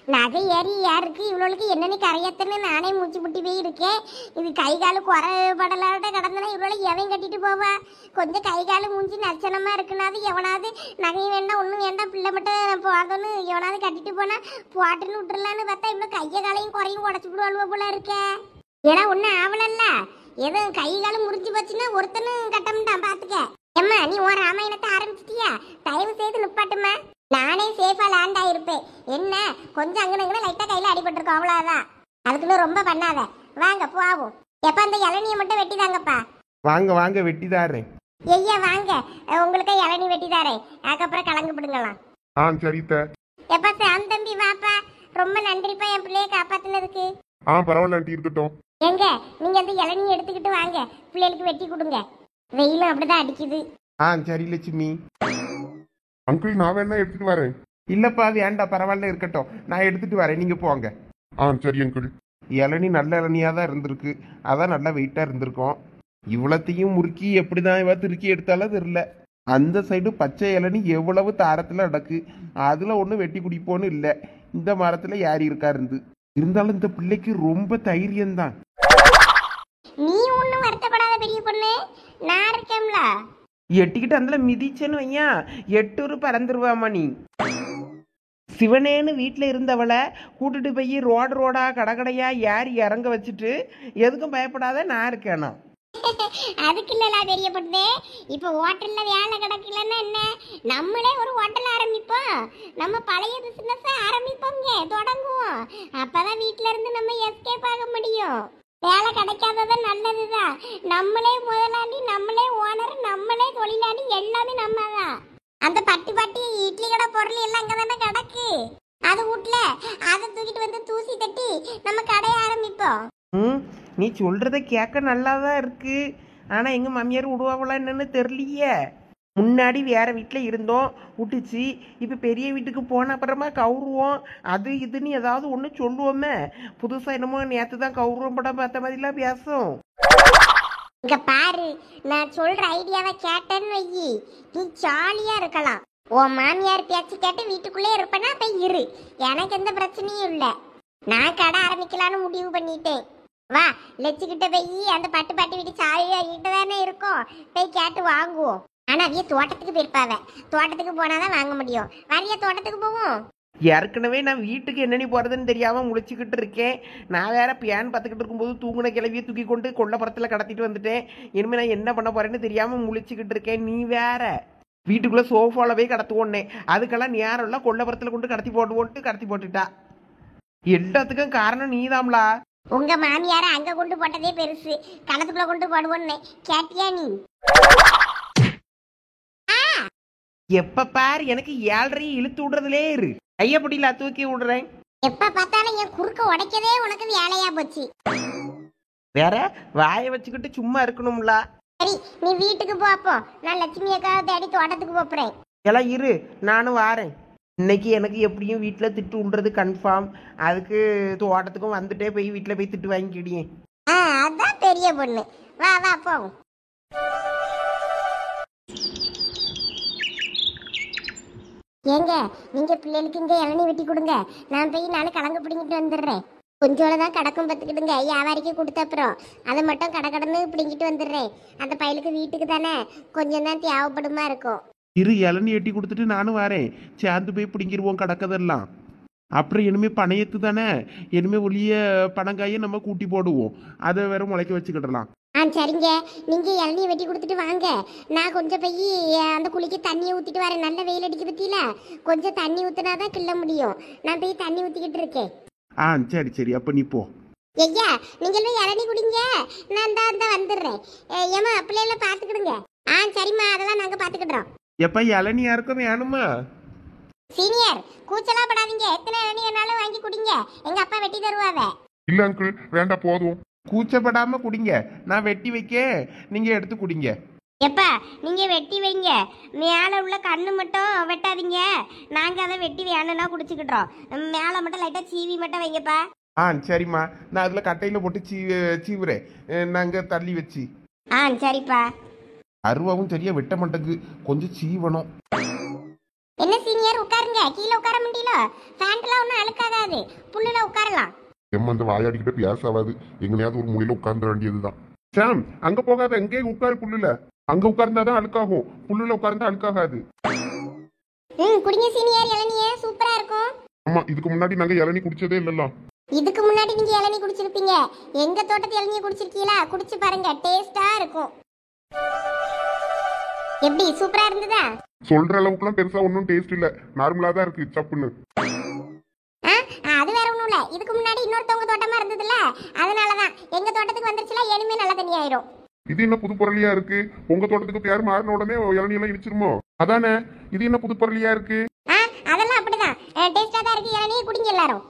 நகை ஏறிக்கு இவ்வளோக்கு என்னன்னு கரையத்தன்னு நானே மூச்சு முட்டி போய் இருக்கேன். இது கை காலு குறை படலாட்ட கிடந்தனா இவ்வளோ எவன் கட்டிட்டு போவா? கொஞ்சம் கை காலு மூஞ்சி நச்சனமா இருக்குனாது எவனாவது நகை வேண்டாம் ஒன்றும் வேண்டாம் பிள்ளை மட்டும் போதோன்னு எவனாவது கட்டிட்டு போனா போட்டுன்னு விட்டுறலான்னு பார்த்தா இவ்வளோ கைய காலையும் குறையும் உடச்சு விடுவாளுவ போல இருக்கே. ஏன்னா ஒன்றும் ஆவலல்ல. ஏதோ கை காலம் முறிஞ்சு போச்சுன்னா ஒருத்தனும் கட்டம்தான் பாத்துக்க. எம்மா, நீ ஒரு ராமாயணத்தை ஆரம்பிச்சிட்டியா? தயவு செய்து நிப்பாட்டுமா. நானே சேஃபா லேண்ட் ஆயிருப்பேன். என்ன கொஞ்சம் அங்கனங்க லைட்டா கையில அடிபட்டிருக்கோம், அவ்வளவுதான். அதுக்குன்னு ரொம்ப பண்ணாத. வாங்க போவோம். எப்ப அந்த இளநியை மட்டும் வெட்டிதாங்கப்பா. வாங்க வெட்டிதாரேன். ஐயா வாங்க, உங்களுக்கு இளநீ வெட்டிதாரேன். அதுக்கப்புறம் கலங்கு பிடுங்கலாம். சரி. எப்பா சாம் தம்பி வாப்பா. ரொம்ப நன்றிப்பா என் பிள்ளைய காப்பாத்தினதுக்கு. பரவாயில்ல ஆண்டி, இருக்கட்டும். எங்க நீங்க அந்த இளநீ எடுத்துக்கிட்டு வாங்க, பிள்ளைகளுக்கு வெட்டி கொடுங்க. வெயிலும் அப்படிதான் அடிக்குது. சரி லட்சுமி. அங்கிள், நான் வேணா எடுத்துட்டு வரேன். இல்லப்பா வேண்டாம், பரவாயில்ல இருக்கட்டும், நான் எடுத்துட்டு வரேன், நீங்க போங்க. சரி அங்கிள். இளநீ நல்ல இளநியா தான் இருந்திருக்கு, அதான் நல்லா வெயிட்டா இருந்திருக்கும். இவ்வளத்தையும் முறுக்கி எப்படிதான் இவ திருக்கி எடுத்தாலும் தெரியல. அந்த சைடு பச்சை இளநீ எவ்வளவு தாரத்துல நடக்கு, அதுல ஒண்ணு வெட்டி குடிப்போன்னு இல்லை. இந்த மரத்துல யார் இருக்கா இருந்தாலும் இந்த பிள்ளைக்கு ரொம்ப தைரியம்தான். நீ ஒண்ணும் வருத்தப்படாத பெரிய பொண்ணு, நான் இருக்கேன்ல. எட்டிக்கிட்டு அதுல மிதிச்சேன்னு வையா, 8 பறந்துருவாமா. நீ சிவனேன்னு வீட்டில் இருந்தவளை கூட்டிட்டு போய் ரோடா கடை கடையா ஏறி இறங்க வச்சுட்டு எதுக்கும் பயப்படாத, நான் இருக்கேனா. அதுக்கு இல்லலா பெரிய பொண்ணு. இப்ப ஹோட்டல்ல வேலை கிடக்கலன்னா என்ன, நம்மளே ஒரு ஹோட்டல் ஆரம்பிப்போம். நம்ம பழைய பிசினஸ் ஆரம்பிப்போங்க, தொடங்குவோம். அப்பதான் வீட்ல இருந்து நம்ம எஸ்கேப் ஆக முடியும். வேலை கிடைக்காதது நல்லதுதான். நம்மளே முதலாளி, நம்மளே ஓனர், நம்மளே தொழிலாளி, எல்லாமே நம்ம தான். அந்த பட்டி பட்டி இட்லி கடை பொருள் எல்லாம் அங்கதானே கிடக்கு. அது வீட்ல அதை தூக்கிட்டு வந்து தூசி தட்டி நம்ம கடையை ஆரம்பிப்போம். நீ சொல்றத கேட்க நல்லாதான் இருக்கு. ஆனா எங்க மாமியார் விடுவாங்களா என்னன்னு தெரியலையே. முன்னாடி வேற வீட்டில் இருந்தோம், விட்டுச்சு. இப்போ பெரிய வீட்டுக்கு போன அப்புறமா கவுருவோம், அது இதுன்னு ஏதாவது ஒன்று சொல்லுவோமே. புதுசாக என்னமோ நேற்று தான் கவுருவம் படம் பார்த்த மாதிரிலாம் பேசும். இங்க பாரு, நான் சொல்ற ஐடியாவை கேட்டேன்னு வையி, நீ ஜாலியா இருக்கலாம். உன் மாமியார் பேச்சு கேட்டு வீட்டுக்குள்ளே இருப்பேன்னா அப்ப இரு, எனக்கு எந்த பிரச்சனையும் இல்லை. நான் கடை ஆரம்பிக்கலான்னு முடிவு பண்ணிட்டேன். வா, லட்சுக்கிட்ட போய் அந்த பட்டு பாட்டு வீட்டு சாலியா கிட்ட தானே இருக்கும், போய் கேட்டு வாங்குவோம். ஆனா அவைய தோட்டத்துக்கு போயிருப்பாவ, தோட்டத்துக்கு போனாதான் வாங்க முடியும். வரைய தோட்டத்துக்கு போவோம். ஏற்கனவே நான் வீட்டுக்கு என்னென்னு போகிறதுன்னு தெரியாமல் முழிச்சுக்கிட்டு இருக்கேன். நான் வேற பியான் பார்த்துக்கிட்டு இருக்கும்போது தூங்குன கிளவியை தூக்கி கொண்டு கொல்லப்புறத்தில் கடத்திட்டு வந்துட்டேன். இனிமேல் நான் என்ன பண்ண போறேன்னு தெரியாமல் முழிச்சுக்கிட்டு இருக்கேன். நீ வேற வீட்டுக்குள்ளே சோஃபாவில் போய் கடத்துவோன்னே, அதுக்கெல்லாம் நேரம் இல்லை, கொல்லப்புறத்தில் கொண்டு கடத்தி போட்டுவோன்ட்டு கடத்தி போட்டுட்டா. எல்லாத்துக்கும் காரணம் நீதாம்லா. உங்க மாமியார அங்க கொண்டு போட்டதே பெருசு, களத்துக்குள்ள கொண்டு போடுவோன்னு கேட்டியா நீ? எப்ப பாரு எனக்கு 7:30 இழுத்து விடுறதுலே இரு. கையப்படியில தூக்கி விடுறேன். எப்ப பார்த்தாலும் என் குறுக்க உடைக்கதே உனக்கு வேலையா போச்சு. வேற வாயை வச்சுக்கிட்டு சும்மா இருக்கணும்ல. சரி, நீ வீட்டுக்கு போப்போ, நான் லட்சுமி அக்காவை தேடி தோட்டத்துக்கு போறேன். எல்லாம் இரு, நானும் வாரேன். இன்னைக்கு எனக்கு எப்படியும் வீட்டில் திட்டு விடுறது கன்ஃபார்ம். அதுக்கு தோட்டத்துக்கும் வந்துட்டே போய் வீட்டில் போய் திட்டு வாங்கிக்கிடியேன். அதான் பெரிய பொண்ணு. வா வா போவோம். ஏங்க, நீங்க பிள்ளைகளுக்கு இங்க இளநீ வெட்டி கொடுங்க, நான் போய் நாலு கலங்கு பிடிங்கிட்டு வந்துடுறேன். கொஞ்சோட தான் கடக்கும் பார்த்துக்கிடுங்க, வியாபாரிக்கு கொடுத்த அப்புறம் அதை மட்டும் கடன்னு பிடிங்கிட்டு வந்துடுறேன். அந்த பையலுக்கு வீட்டுக்கு தானே கொஞ்சம் தான் தேவைப்படுமா இருக்கும். இரு, இளநீ எட்டி கொடுத்துட்டு நானும் வரேன். சேர்ந்து போய் பிடிங்கிருவோம் கடக்கதெல்லாம். அப்புறம் இனிமே பனையத்து தானே, இனிமே ஒளிய பனங்காயை நம்ம கூட்டி போடுவோம், அதை வேற முளைக்க வச்சுக்கிடலாம். சரிங்க, நீங்க இளநீ வெட்டி கொடுத்துட்டு வாங்க. நான் கொஞ்சம் போய் அந்த குளிக்கு தண்ணியை ஊத்திட்டு வரேன். நல்ல வெயில் அடிக்க பத்தியில கொஞ்சம் தண்ணி ஊத்தினாதான் கிள்ள முடியும். நான் போய் தண்ணி ஊத்திக்கிட்டு இருக்கேன். சரி சரி, அப்ப நீ போ. ஐயா, நீங்களும் இளநீ குடிங்க, நான் தான் வந்துடுறேன். ஏமா பிள்ளைல பாத்துக்கிடுங்க. சரிம்மா, அதெல்லாம் நாங்க பாத்துக்கிடுறோம். எப்ப இளநீ யாருக்கும் வேணுமா? சீனியர், கூச்சலா படாதீங்க, எத்தனை இளநீ வேணாலும் வாங்கி குடிங்க, எங்க அப்பா வெட்டி தருவாவே. இல்ல அங்கிள், வேண்டாம் போதும். கூச்சப்படாம குடிங்க, நான் வெட்டி வைக்க, நீங்க எடுத்து குடிங்க. எப்பா, நீங்க வெட்டி வைங்க, மேல உள்ள கண்ணு மட்டும் வெட்டாதீங்க. நாங்க அதை வெட்டி வேணும்னா குடிச்சுக்கிட்டோம். மேல மட்டும் லைட்டா சீவி மட்டும் வைங்கப்பா. சரிம்மா, நான் அதுல கட்டையில போட்டு சீவுறேன், நாங்க தள்ளி வச்சு. சரிப்பா. அருவாவும் சரியா வெட்ட மாட்டேங்குது, கொஞ்சம் சீவணும். என்ன சீனியர், உட்காருங்க, கீழே உட்கார முடியல. ஃபேண்ட்லாம் ஒன்றும் அழுக்காகாது, புல்லுல உட்காரலாம். அந்த வாயாடிக்கிட்ட பேசாவாது, எங்கனையாவது ஒரு மூலையில உட்கார்ந்து வேண்டியதுதான். சாம், அங்க போகாத, எங்கே உட்காரு புல்லுல. அங்க உட்கார்ந்தாதான் அழுக்காகும், புல்லுல உட்கார்ந்தா அழுக்காகாது. குடிங்க சீனியர், இளநியே சூப்பரா இருக்கும். ஆமா, இதுக்கு முன்னாடி நாங்க இளநீ குடிச்சதே இல்லல்ல. இதுக்கு முன்னாடி நீங்க இளநீ குடிச்சிருப்பீங்க, எங்க தோட்டத்து இளநியை குடிச்சிருக்கீங்களா? குடிச்சு பாருங்க, டேஸ்டா இருக்கும். எப்படி, சூப்பரா இருந்ததா? சொல்ற அளவுக்குலாம் பெருசா ஒன்னும் டேஸ்ட் இல்ல, நார்மலா தான் இருக்கு, சப்புன்னு. அது வேற ஒண்ணும் இல்ல, இதுக்கு முன்னாடி இன்னொருத்தவங்க தோட்டமா இருந்ததுல, அதனாலதான். எங்க தோட்டத்துக்கு வந்துருச்சுல, இனிமே நல்ல தண்ணி ஆயிரும். இது என்ன புது பொருளியா இருக்கு? உங்க தோட்டத்துக்கு பேர் மாறின உடனே இளநீ எல்லாம் இடிச்சிருமோ? அதானே, இது என்ன புது பொருளியா இருக்கு? அதெல்லாம் அப்படிதான், டேஸ்டா தான் இருக்கு. இளநீ குடிங்க எல்லாரும்.